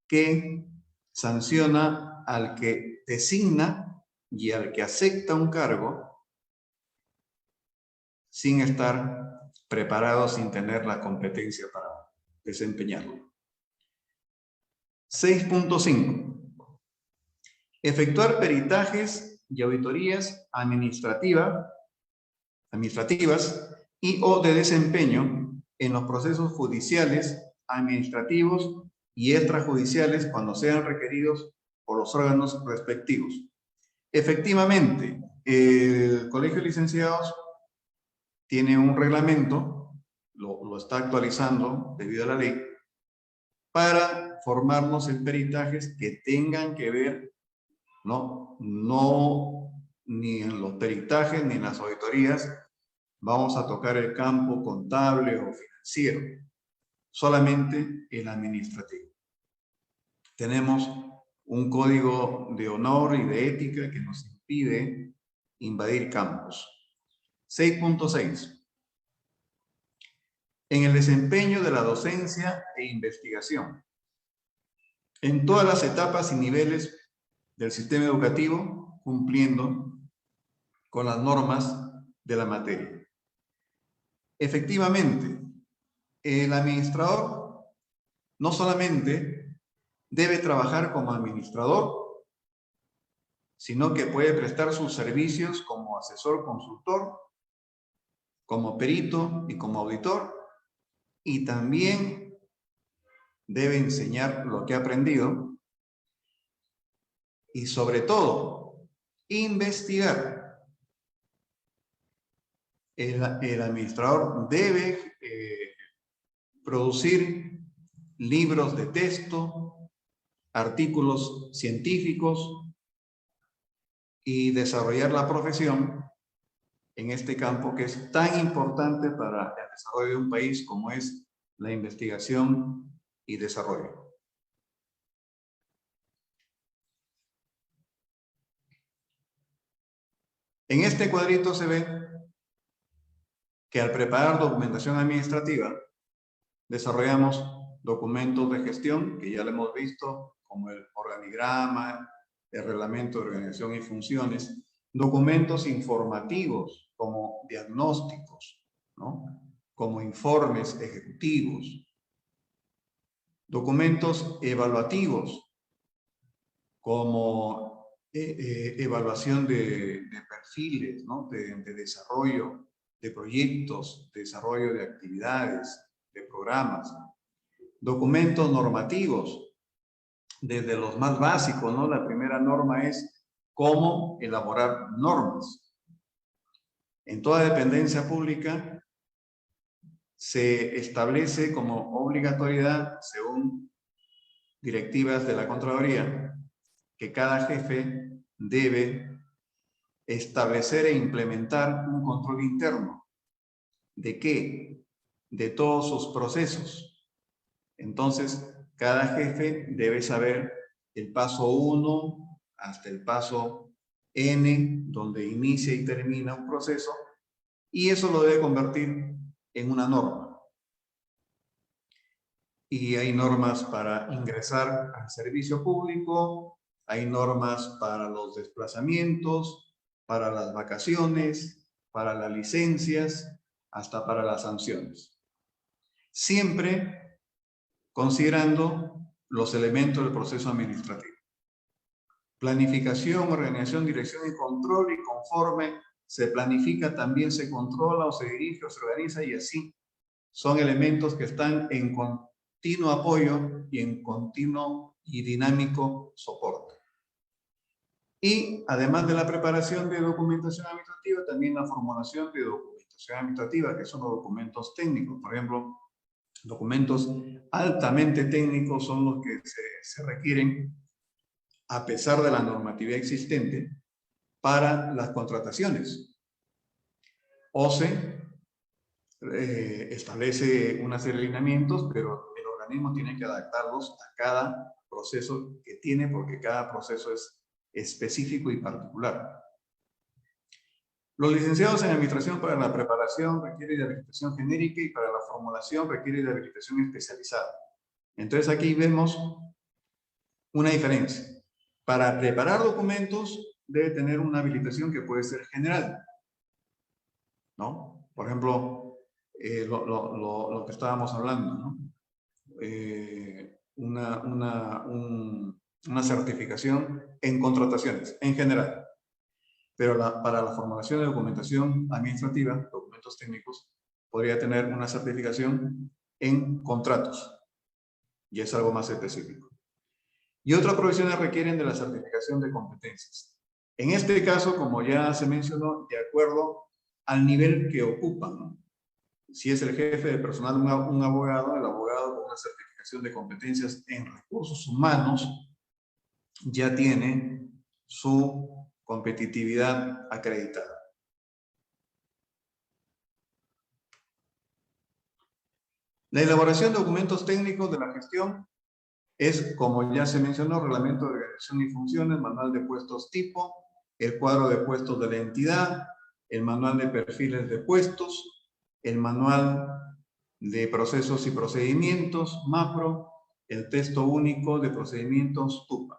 que sanciona al que designa y al que acepta un cargo sin estar preparado, sin tener la competencia para desempeñarlo. 6.5. Efectuar peritajes y auditorías administrativas y o de desempeño en los procesos judiciales, administrativos y extrajudiciales cuando sean requeridos por los órganos respectivos. Efectivamente, el Colegio de Licenciados tiene un reglamento, lo está actualizando debido a la ley, para formarnos en peritajes que tengan que ver, no ni en los peritajes ni en las auditorías vamos a tocar el campo contable o financiero, solamente el administrativo. Tenemos un código de honor y de ética que nos impide invadir campos. 6.6. En el desempeño de la docencia e investigación, en todas las etapas y niveles del sistema educativo, cumpliendo con las normas de la materia. Efectivamente, el administrador no solamente debe trabajar como administrador, sino que puede prestar sus servicios como asesor consultor, como perito y como auditor, y también debe enseñar lo que ha aprendido y, sobre todo, investigar. El administrador debe producir libros de texto, artículos científicos y desarrollar la profesión en este campo que es tan importante para el desarrollo de un país como es la investigación y desarrollo. En este cuadrito se ve que al preparar documentación administrativa, desarrollamos documentos de gestión, que ya lo hemos visto, como el organigrama, el reglamento de organización y funciones, documentos informativos, como diagnósticos, ¿no? Como informes ejecutivos, documentos evaluativos, como evaluación de perfiles, ¿no? de desarrollo de proyectos, de desarrollo de actividades, de programas, documentos normativos, desde los más básicos, ¿no? La primera norma es cómo elaborar normas. En toda dependencia pública se establece como obligatoriedad, según directivas de la Contraloría, que cada jefe debe establecer e implementar un control interno. ¿De qué? De todos sus procesos. Entonces, cada jefe debe saber el paso 1 hasta el paso N, donde inicia y termina un proceso, y eso lo debe convertir en una norma. Y hay normas para ingresar al servicio público, hay normas para los desplazamientos, para las vacaciones, para las licencias, hasta para las sanciones. Siempre considerando los elementos del proceso administrativo. Planificación, organización, dirección y control, y conforme se planifica también se controla o se dirige o se organiza, y así son elementos que están en continuo apoyo y en continuo y dinámico soporte. Y además de la preparación de documentación administrativa, también la formulación de documentación administrativa, que son los documentos técnicos. Por ejemplo, documentos altamente técnicos son los que se requieren, a pesar de la normatividad existente, para las contrataciones. OCE establece una serie de lineamientos, pero el organismo tiene que adaptarlos a cada proceso que tiene, porque cada proceso es específico y particular. Los licenciados en administración, para la preparación requiere de habilitación genérica, y para la formulación requiere de habilitación especializada. Entonces aquí vemos una diferencia. Para preparar documentos debe tener una habilitación que puede ser general, ¿no? Por ejemplo, lo que estábamos hablando, ¿no? Una certificación en contrataciones, en general. Pero para la formulación de documentación administrativa, documentos técnicos, podría tener una certificación en contratos, y es algo más específico. Y otras profesiones requieren de la certificación de competencias. En este caso, como ya se mencionó, de acuerdo al nivel que ocupan, ¿no? Si es el jefe de personal un abogado, el abogado con una certificación de competencias en recursos humanos ya tiene su competitividad acreditada. La elaboración de documentos técnicos de la gestión es, como ya se mencionó, reglamento de organización y funciones, manual de puestos tipo, el cuadro de puestos de la entidad, el manual de perfiles de puestos, el manual de procesos y procedimientos, MAPRO, el texto único de procedimientos, TUPA.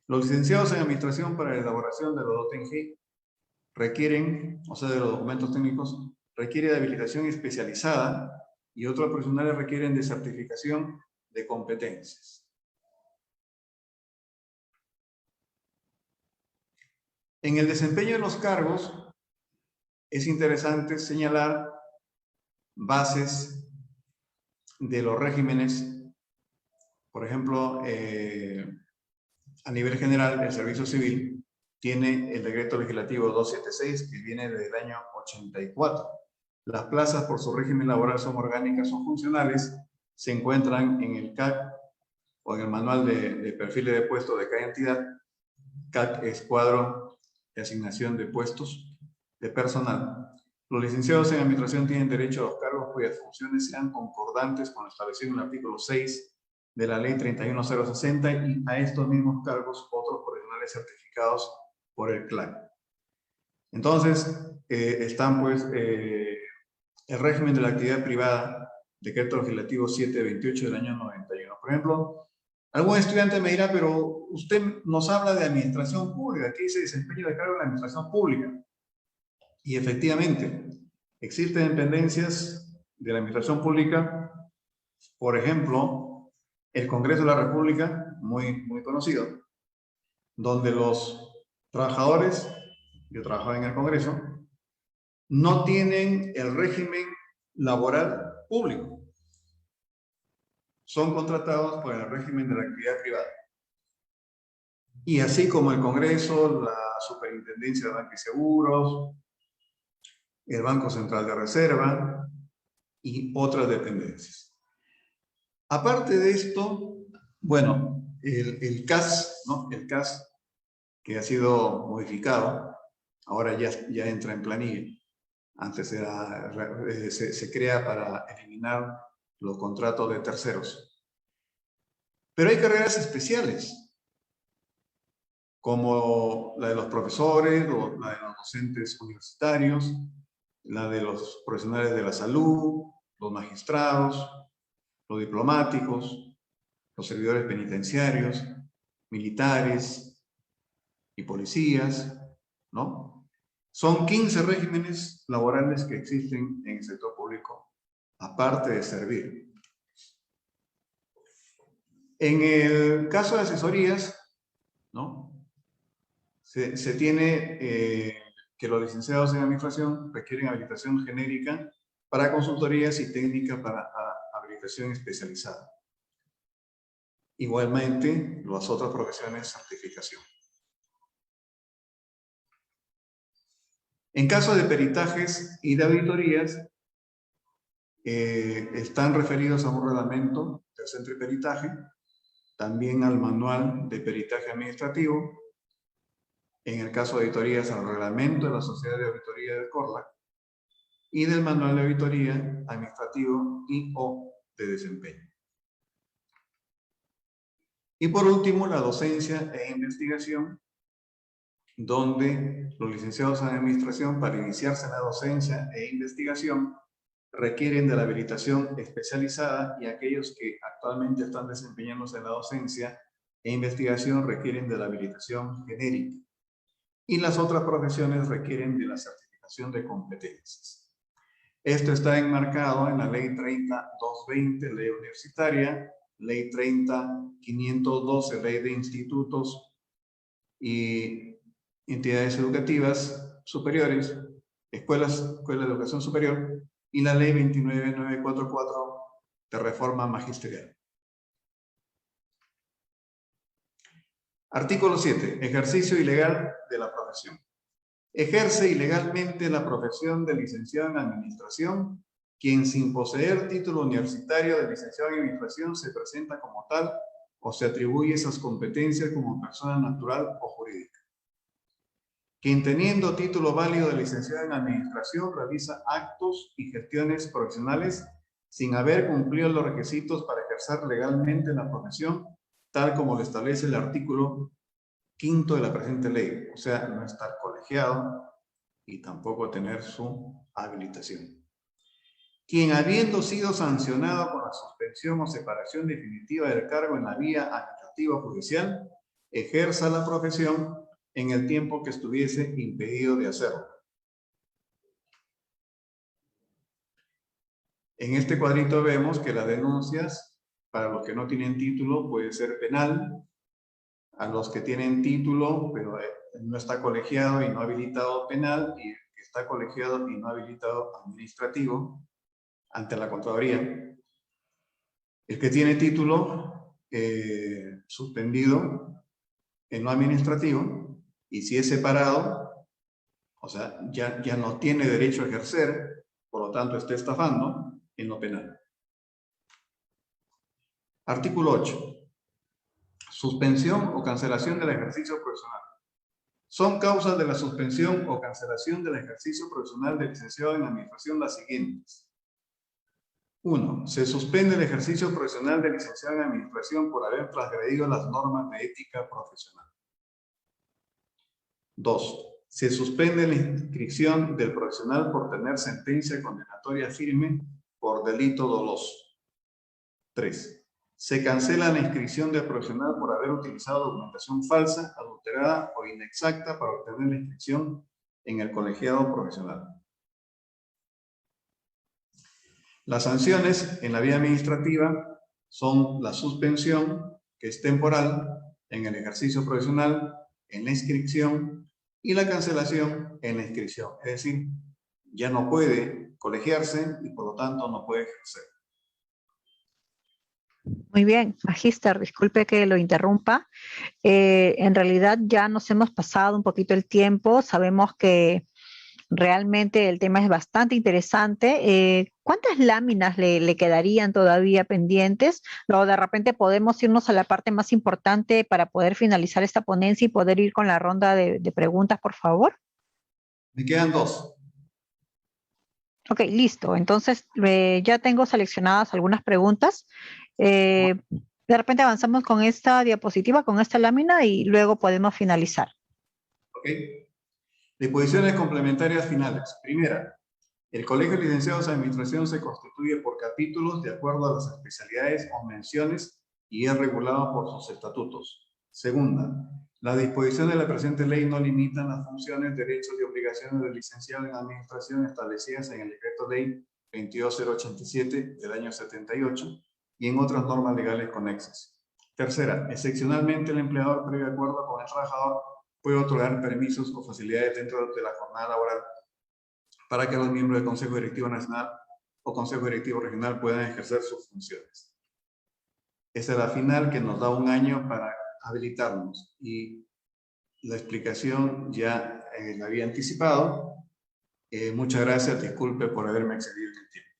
Los licenciados en administración, para la elaboración de los DOTENG requieren, o sea, de los documentos técnicos, requiere de habilitación especializada, y otros profesionales requieren de certificación de competencias. En el desempeño de los cargos, es interesante señalar bases de los regímenes. Por ejemplo, a nivel general, el servicio civil tiene el decreto legislativo 276, que viene del año 84. Las plazas, por su régimen laboral, son orgánicas o funcionales, se encuentran en el CAC o en el manual de perfiles de puestos de cada entidad. CAC es cuadro de asignación de puestos de personal. Los licenciados en administración tienen derecho a los cargos cuyas funciones sean concordantes con lo establecido en el artículo 6 de la ley 31060 y a estos mismos cargos otros profesionales certificados por el CLAC. Entonces, están pues el régimen de la actividad privada, decreto legislativo 728 del año 91. Por ejemplo, algún estudiante me dirá, pero usted nos habla de administración pública, aquí dice desempeño de cargo en la administración pública. Y efectivamente, existen dependencias de la administración pública, por ejemplo, el Congreso de la República, muy conocido, donde los trabajadores, yo trabajaba en el Congreso, no tienen el régimen laboral público. Son contratados por el régimen de la actividad privada. Y así como el Congreso, la Superintendencia de Bancos y Seguros, el Banco Central de Reserva y otras dependencias. Aparte de esto, bueno, el CAS, ¿no? El CAS que ha sido modificado, ahora ya entra en planilla. Antes era, se crea para eliminar los contratos de terceros. Pero hay carreras especiales, como la de los profesores, o la de los docentes universitarios, la de los profesionales de la salud, los magistrados, los diplomáticos, los servidores penitenciarios, militares y policías, ¿no? Son 15 regímenes laborales que existen en el sector público, aparte de servir. En el caso de asesorías, ¿no? Se tiene que los licenciados en administración requieren habilitación genérica para consultorías y técnica para habilitación especializada. Igualmente, las otras profesiones, certificación. En caso de peritajes y de auditorías, están referidos a un reglamento del centro de peritaje, también al manual de peritaje administrativo, en el caso de auditorías al reglamento de la Sociedad de Auditoría del CORLAC y del manual de auditoría administrativo y o de desempeño. Y por último, la docencia e investigación, donde los licenciados en administración para iniciarse en la docencia e investigación requieren de la habilitación especializada y aquellos que actualmente están desempeñándose en la docencia e investigación requieren de la habilitación genérica. Y las otras profesiones requieren de la certificación de competencias. Esto está enmarcado en la Ley 30.220, Ley Universitaria, Ley 30.512, Ley de Institutos y Entidades Educativas Superiores, Escuelas de Educación Superior, y la Ley 29.944 de Reforma Magisterial. Artículo 7. Ejercicio ilegal de la profesión. Ejerce ilegalmente la profesión de licenciado en administración quien sin poseer título universitario de licenciado en administración se presenta como tal o se atribuye esas competencias como persona natural o jurídica. Quien teniendo título válido de licenciado en administración realiza actos y gestiones profesionales sin haber cumplido los requisitos para ejercer legalmente la profesión, tal como lo establece el artículo 5 de la presente ley, o sea, no estar colegiado y tampoco tener su habilitación. Quien habiendo sido sancionado con la suspensión o separación definitiva del cargo en la vía administrativa o judicial, ejerza la profesión en el tiempo que estuviese impedido de hacerlo. En este cuadrito vemos que las denuncias para los que no tienen título puede ser penal, a los que tienen título pero no está colegiado y no habilitado penal, y el que está colegiado y no habilitado administrativo ante la Contraloría. El que tiene título suspendido en lo administrativo, y si es separado, o sea, ya no tiene derecho a ejercer, por lo tanto está estafando en lo penal. Artículo 8. suspensión o cancelación del ejercicio profesional. Son causas de la suspensión o cancelación del ejercicio profesional del licenciado en administración las siguientes. 1. Se suspende el ejercicio profesional del licenciado en administración por haber transgredido las normas de ética profesional. 2. Se suspende la inscripción del profesional por tener sentencia condenatoria firme por delito doloso. 3. Se cancela la inscripción del profesional por haber utilizado documentación falsa, adulterada o inexacta para obtener la inscripción en el colegiado profesional. Las sanciones en la vía administrativa son la suspensión, que es temporal, en el ejercicio profesional, en la inscripción, y la cancelación en la inscripción. Es decir, ya no puede colegiarse y por lo tanto no puede ejercer. Muy bien, Magíster, disculpe que lo interrumpa. En realidad ya nos hemos pasado un poquito el tiempo. Sabemos que realmente el tema es bastante interesante. ¿Cuántas láminas le quedarían todavía pendientes? Luego de repente podemos irnos a la parte más importante para poder finalizar esta ponencia y poder ir con la ronda de preguntas, por favor. Me quedan 2. Ok, listo. Entonces ya tengo seleccionadas algunas preguntas. De repente avanzamos con esta diapositiva, con esta lámina y luego podemos finalizar. Ok. Disposiciones complementarias finales. Primera, el Colegio de Licenciados en Administración se constituye por capítulos de acuerdo a las especialidades o menciones y es regulado por sus estatutos. Segunda, las disposiciones de la presente ley no limitan las funciones, derechos y obligaciones del licenciado en Administración establecidas en el Decreto Ley 22087 del año 78 y en otras normas legales conexas. Tercera, excepcionalmente el empleador, previo acuerdo con el trabajador, puede otorgar permisos o facilidades dentro de la jornada laboral para que los miembros del Consejo Directivo Nacional o Consejo Directivo Regional puedan ejercer sus funciones. Esa es la final que nos da un año para habilitarnos y la explicación ya la había anticipado. Muchas gracias, disculpe por haberme excedido en el tiempo.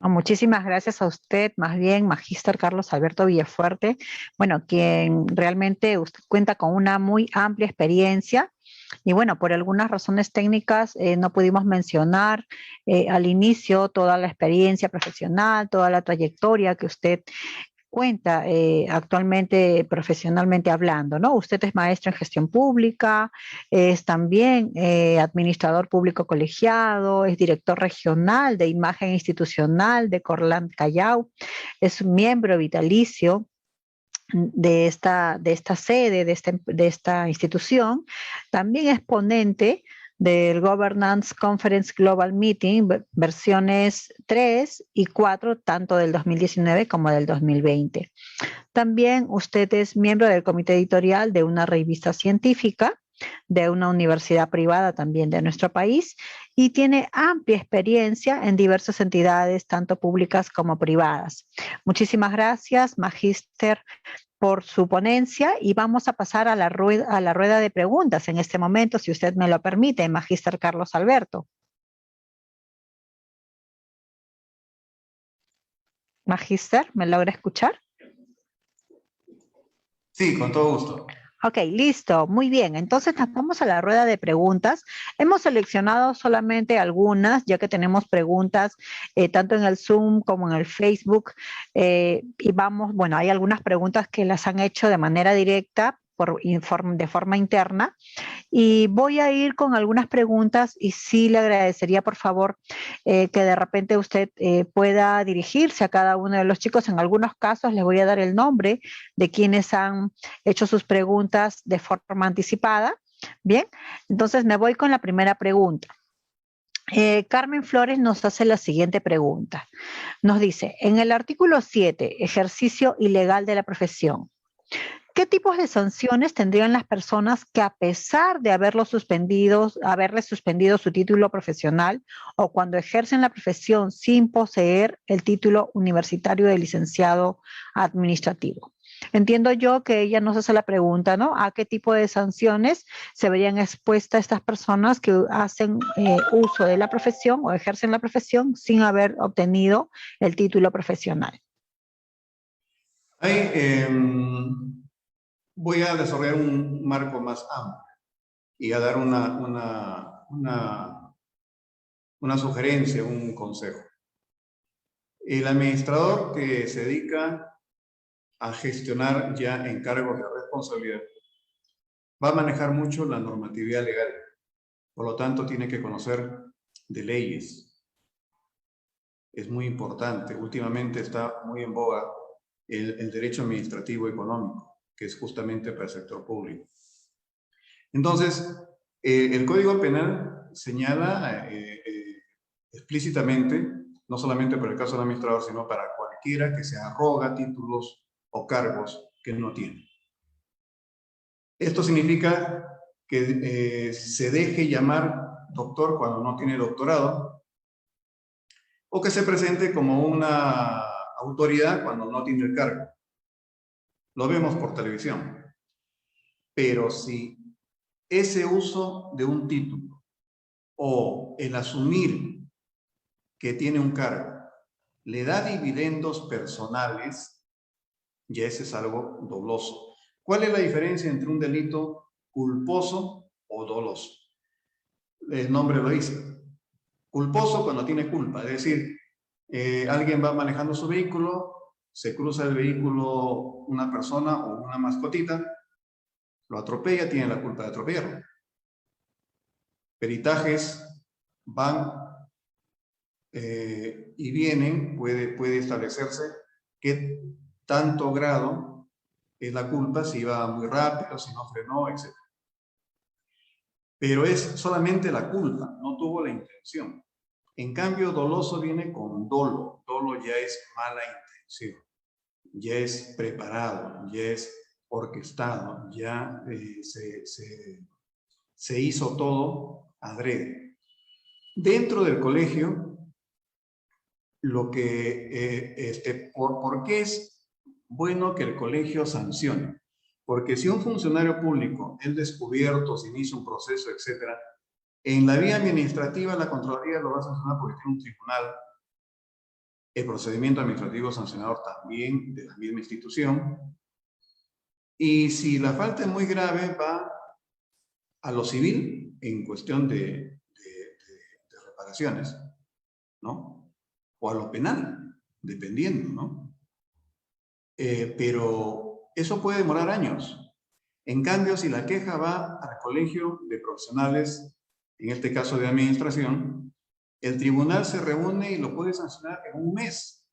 Muchísimas gracias a usted, más bien, Magíster Carlos Alberto Villafuerte, bueno, quien realmente usted cuenta con una muy amplia experiencia y bueno, por algunas razones técnicas no pudimos mencionar al inicio toda la experiencia profesional, toda la trayectoria que usted cuenta actualmente profesionalmente hablando, ¿no? Usted es maestro en gestión pública, es también administrador público colegiado, es director regional de imagen institucional de Corland Callao, es un miembro vitalicio de esta sede, de esta institución, también es ponente del Governance Conference Global Meeting, versiones 3 y 4, tanto del 2019 como del 2020. También usted es miembro del comité editorial de una revista científica, de una universidad privada también de nuestro país, y tiene amplia experiencia en diversas entidades, tanto públicas como privadas. Muchísimas gracias, Magíster, por su ponencia y vamos a pasar a la rueda de preguntas en este momento, si usted me lo permite, Magíster Carlos Alberto. Magíster, ¿me logra escuchar? Sí, con todo gusto. Ok, listo, muy bien. Entonces nos vamos a la rueda de preguntas. Hemos seleccionado solamente algunas, ya que tenemos preguntas tanto en el Zoom como en el Facebook. Y vamos, bueno, hay algunas preguntas que las han hecho de manera directa de forma interna. Y voy a ir con algunas preguntas y sí le agradecería, por favor, que de repente usted pueda dirigirse a cada uno de los chicos. En algunos casos les voy a dar el nombre de quienes han hecho sus preguntas de forma anticipada. Bien, entonces me voy con la primera pregunta. Carmen Flores nos hace la siguiente pregunta. Nos dice, en el artículo 7, ejercicio ilegal de la profesión, ¿qué tipos de sanciones tendrían las personas que a pesar de haberles suspendido su título profesional o cuando ejercen la profesión sin poseer el título universitario de licenciado administrativo? Entiendo yo que ella nos hace la pregunta, ¿no? ¿A qué tipo de sanciones se verían expuestas estas personas que hacen uso de la profesión o ejercen la profesión sin haber obtenido el título profesional? Voy a desarrollar un marco más amplio y a dar una sugerencia, un consejo. El administrador que se dedica a gestionar ya encargos de responsabilidad va a manejar mucho la normatividad legal. Por lo tanto, tiene que conocer de leyes. Es muy importante. Últimamente está muy en boga el derecho administrativo económico, que es justamente para el sector público. Entonces, el Código Penal señala explícitamente, no solamente para el caso del administrador, sino para cualquiera que se arroga títulos o cargos que no tiene. Esto significa que se deje llamar doctor cuando no tiene doctorado, o que se presente como una autoridad cuando no tiene el cargo. Lo vemos por televisión. Pero si ese uso de un título o el asumir que tiene un cargo le da dividendos personales, ya ese es algo doloso. ¿Cuál es la diferencia entre un delito culposo o doloso? El nombre lo dice. Culposo cuando tiene culpa, es decir, alguien va manejando su vehículo, se cruza el vehículo una persona o una mascotita, lo atropella, tiene la culpa de atropellarlo. Peritajes van y vienen, puede establecerse qué tanto grado es la culpa, si iba muy rápido, si no frenó, etc. Pero es solamente la culpa, no tuvo la intención. En cambio, doloso viene con dolo. Dolo ya es mala intención, ya es preparado, ya es orquestado, ya se hizo todo adrede. Dentro del colegio, lo que, ¿por qué es bueno que el colegio sancione? Porque si un funcionario público es descubierto, se inicia un proceso, etcétera, en la vía administrativa la Contraloría lo va a sancionar porque tiene un tribunal. El procedimiento administrativo sancionador también de la misma institución. Y si la falta es muy grave, va a lo civil en cuestión de reparaciones, ¿no? O a lo penal, dependiendo, ¿no? Pero eso puede demorar años. En cambio, si la queja va al colegio de profesionales, en este caso de administración, el tribunal se reúne y lo puede sancionar en un mes.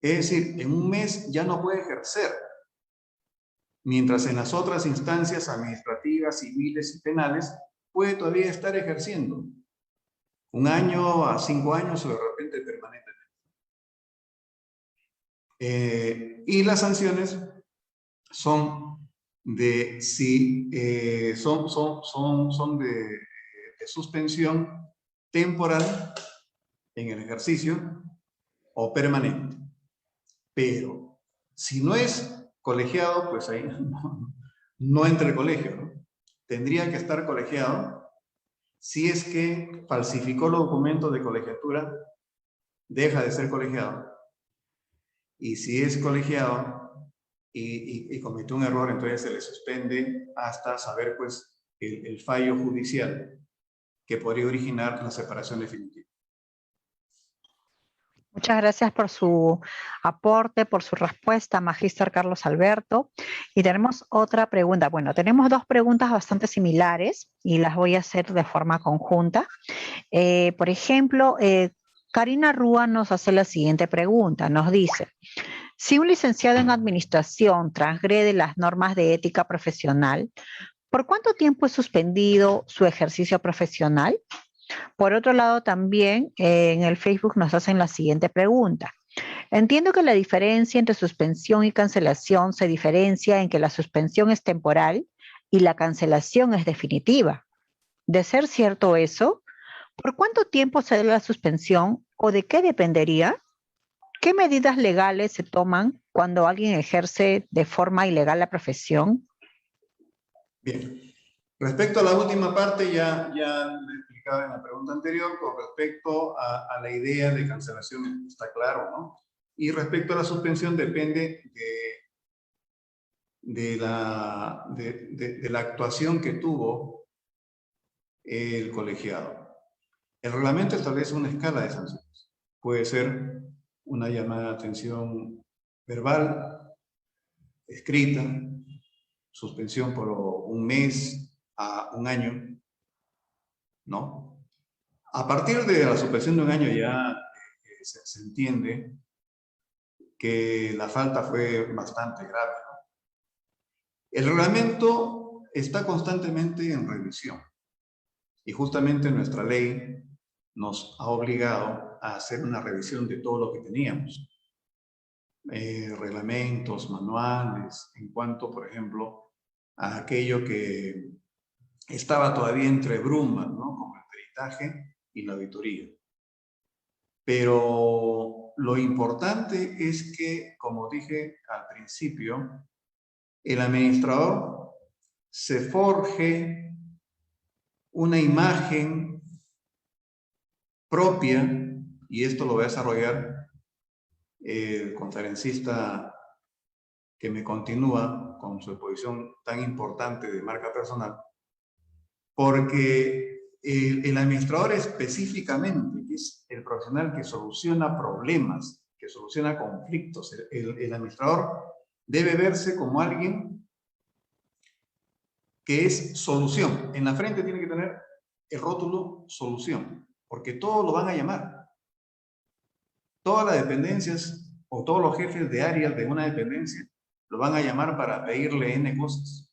Es decir, en un mes ya no puede ejercer. Mientras en las otras instancias administrativas, civiles y penales puede todavía estar ejerciendo 1 año a 5 años o de repente permanentemente. Y las sanciones son de suspensión temporal en el ejercicio o permanente. Pero si no es colegiado, pues ahí no entra el colegio, ¿no? Tendría que estar colegiado. Si es que falsificó los documentos de colegiatura, deja de ser colegiado. Y si es colegiado y cometió un error, entonces se le suspende hasta saber pues el fallo judicial que podría originar la separación definitiva. Muchas gracias por su aporte, por su respuesta, Magíster Carlos Alberto. Y tenemos otra pregunta. Bueno, tenemos 2 preguntas bastante similares y las voy a hacer de forma conjunta. Por ejemplo, Karina Rúa nos hace la siguiente pregunta. Nos dice, si un licenciado en administración transgrede las normas de ética profesional, ¿por cuánto tiempo es suspendido su ejercicio profesional? Por otro lado, también en el Facebook nos hacen la siguiente pregunta. Entiendo que la diferencia entre suspensión y cancelación se diferencia en que la suspensión es temporal y la cancelación es definitiva. De ser cierto eso, ¿por cuánto tiempo se da la suspensión o de qué dependería? ¿Qué medidas legales se toman cuando alguien ejerce de forma ilegal la profesión? Bien. Respecto a la última parte, ya le explicaba en la pregunta anterior, con respecto a la idea de cancelación, está claro, ¿no? Y respecto a la suspensión depende de la actuación que tuvo el colegiado. El reglamento establece una escala de sanciones. Puede ser una llamada de atención verbal, escrita, suspensión por un mes a un año, ¿no? A partir de la suspensión de un año ya se entiende que la falta fue bastante grave, ¿no? El reglamento está constantemente en revisión y justamente nuestra ley nos ha obligado a hacer una revisión de todo lo que teníamos. Reglamentos, manuales, en cuanto, por ejemplo, a aquello que estaba todavía entre brumas, ¿no? Como el peritaje y la auditoría. Pero lo importante es que, como dije al principio, el administrador se forje una imagen propia, y esto lo va a desarrollar el conferencista que me continúa con su exposición tan importante de marca personal, porque el administrador específicamente, que es el profesional que soluciona problemas, que soluciona conflictos, el administrador debe verse como alguien que es solución. En la frente tiene que tener el rótulo solución, porque todos lo van a llamar. Todas las dependencias o todos los jefes de áreas de una dependencia lo van a llamar para pedirle N cosas.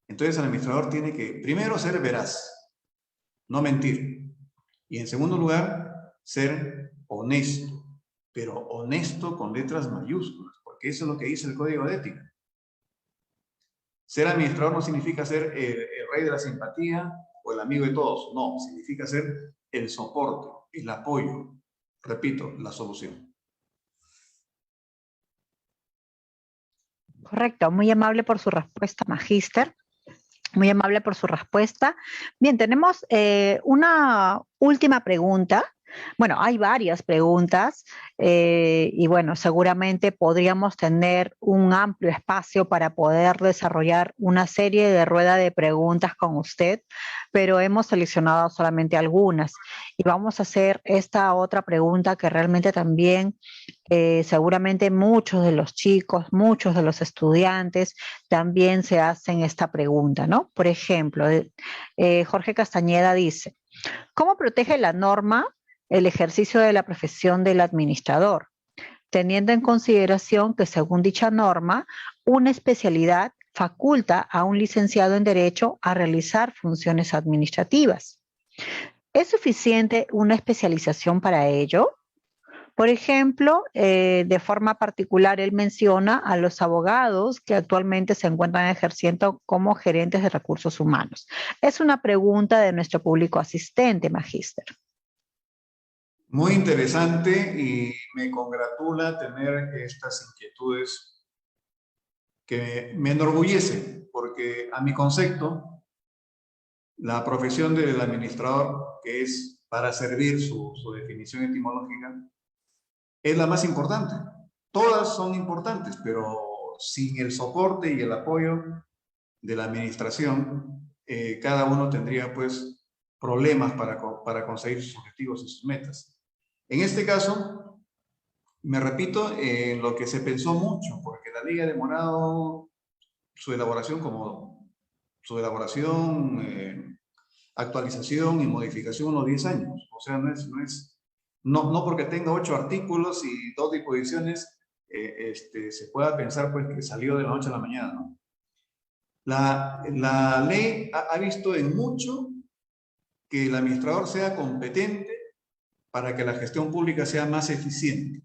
Entonces el administrador tiene que, primero, ser veraz, no mentir. Y en segundo lugar, ser honesto, pero honesto con letras mayúsculas, porque eso es lo que dice el Código de Ética. Ser administrador no significa ser el rey de la simpatía o el amigo de todos, no, significa ser el soporte, el apoyo, repito, la solución. Correcto, muy amable por su respuesta, Magíster. Muy amable por su respuesta. Bien, tenemos una última pregunta. Bueno, hay varias preguntas y bueno, seguramente podríamos tener un amplio espacio para poder desarrollar una serie de rueda de preguntas con usted, pero hemos seleccionado solamente algunas y vamos a hacer esta otra pregunta que realmente también seguramente muchos de los chicos, muchos de los estudiantes también se hacen esta pregunta, ¿no? Por ejemplo, Jorge Castañeda dice, ¿cómo protege la norma el ejercicio de la profesión del administrador, teniendo en consideración que según dicha norma, una especialidad faculta a un licenciado en Derecho a realizar funciones administrativas? ¿Es suficiente una especialización para ello? Por ejemplo, de forma particular, él menciona a los abogados que actualmente se encuentran ejerciendo como gerentes de recursos humanos. Es una pregunta de nuestro público asistente, Magíster. Muy interesante y me congratula tener estas inquietudes que me enorgullecen, porque a mi concepto, la profesión del administrador, que es para servir su definición etimológica, es la más importante. Todas son importantes, pero sin el soporte y el apoyo de la administración, cada uno tendría pues problemas para conseguir sus objetivos y sus metas. En este caso, me repito, en lo que se pensó mucho, porque la ley ha demorado su elaboración, actualización y modificación unos 10 años. O sea, no porque tenga 8 artículos y 2 disposiciones, se pueda pensar pues que salió de la noche a la mañana, ¿no? La ley ha visto en mucho que el administrador sea competente para que la gestión pública sea más eficiente.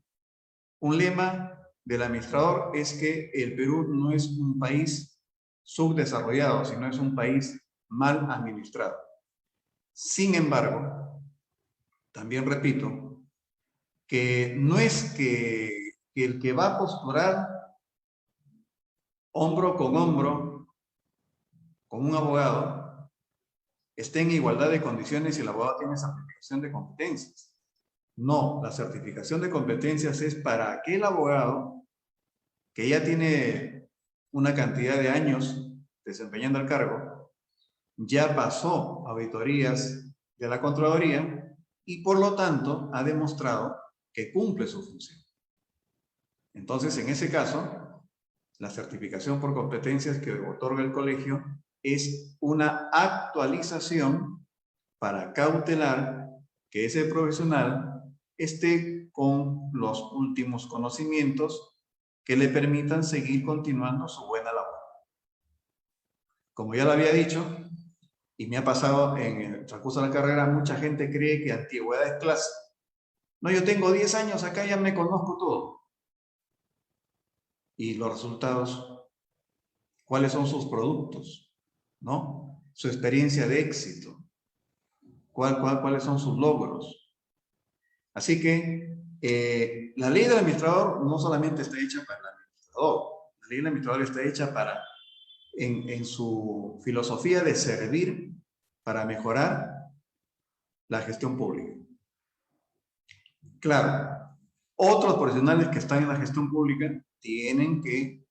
Un lema del administrador es que el Perú no es un país subdesarrollado, sino es un país mal administrado. Sin embargo, también repito, que no es que el que va a postular hombro con un abogado esté en igualdad de condiciones y el abogado tiene esa aplicación de competencias. No, la certificación de competencias es para aquel abogado que ya tiene una cantidad de años desempeñando el cargo, ya pasó auditorías de la Contraloría y por lo tanto ha demostrado que cumple su función. Entonces, en ese caso, la certificación por competencias que otorga el colegio es una actualización para cautelar que ese profesional esté con los últimos conocimientos que le permitan seguir continuando su buena labor. Como ya lo había dicho, y me ha pasado en el transcurso de la carrera, mucha gente cree que antigüedad es clase. No, yo tengo 10 años acá, ya me conozco todo. Y los resultados, ¿cuáles son sus productos? ¿No? Su experiencia de éxito. ¿Cuáles son sus logros? Así que la ley del administrador no solamente está hecha para el administrador, la ley del administrador está hecha para, en su filosofía de servir para mejorar la gestión pública. Claro, otros profesionales que están en la gestión pública tienen que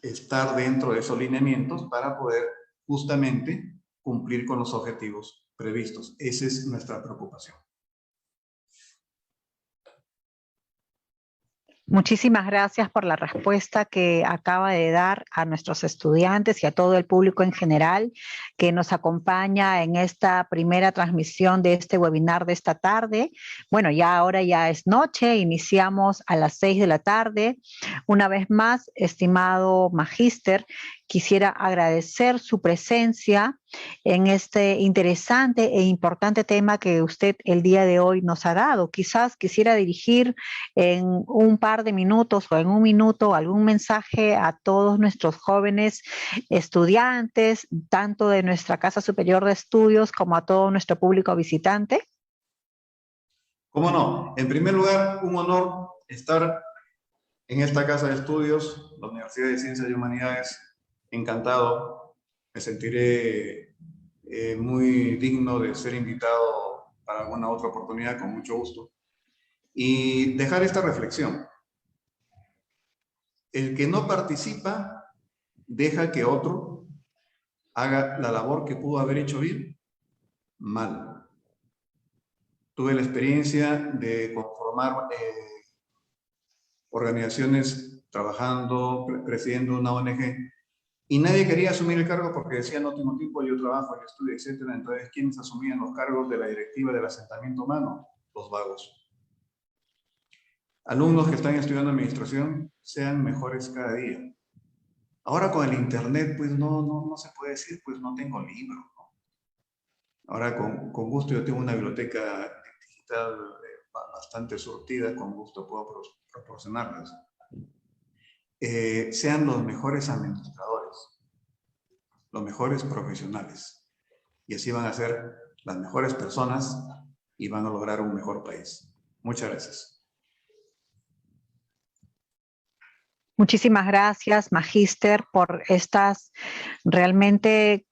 estar dentro de esos lineamientos para poder justamente cumplir con los objetivos previstos. Esa es nuestra preocupación. Muchísimas gracias por la respuesta que acaba de dar a nuestros estudiantes y a todo el público en general que nos acompaña en esta primera transmisión de este webinar de esta tarde. Bueno, ya ahora ya es noche, iniciamos a las 6 de la tarde. Una vez más, estimado magíster, quisiera agradecer su presencia en este interesante e importante tema que usted el día de hoy nos ha dado. Quizás quisiera dirigir en un par de minutos o en un minuto algún mensaje a todos nuestros jóvenes estudiantes, tanto de nuestra Casa Superior de Estudios como a todo nuestro público visitante. ¿Cómo no? En primer lugar, un honor estar en esta Casa de Estudios, la Universidad de Ciencias y Humanidades. Encantado, me sentiré muy digno de ser invitado para alguna otra oportunidad, con mucho gusto. Y dejar esta reflexión. El que no participa deja que otro haga la labor que pudo haber hecho bien, mal. Tuve la experiencia de conformar organizaciones trabajando, presidiendo una ONG, y nadie quería asumir el cargo porque decía, no tengo tiempo, yo trabajo, yo estudio, etc. Entonces, ¿quiénes asumían los cargos de la directiva del asentamiento humano? Los vagos. Alumnos que están estudiando administración, sean mejores cada día. Ahora con el internet, pues no se puede decir, pues no tengo libro, ¿no? Ahora con gusto yo tengo una biblioteca digital bastante surtida, con gusto puedo proporcionarlas. Sean los mejores administradores, los mejores profesionales, y así van a ser las mejores personas y van a lograr un mejor país. Muchas gracias. Muchísimas gracias, magíster, por estas realmente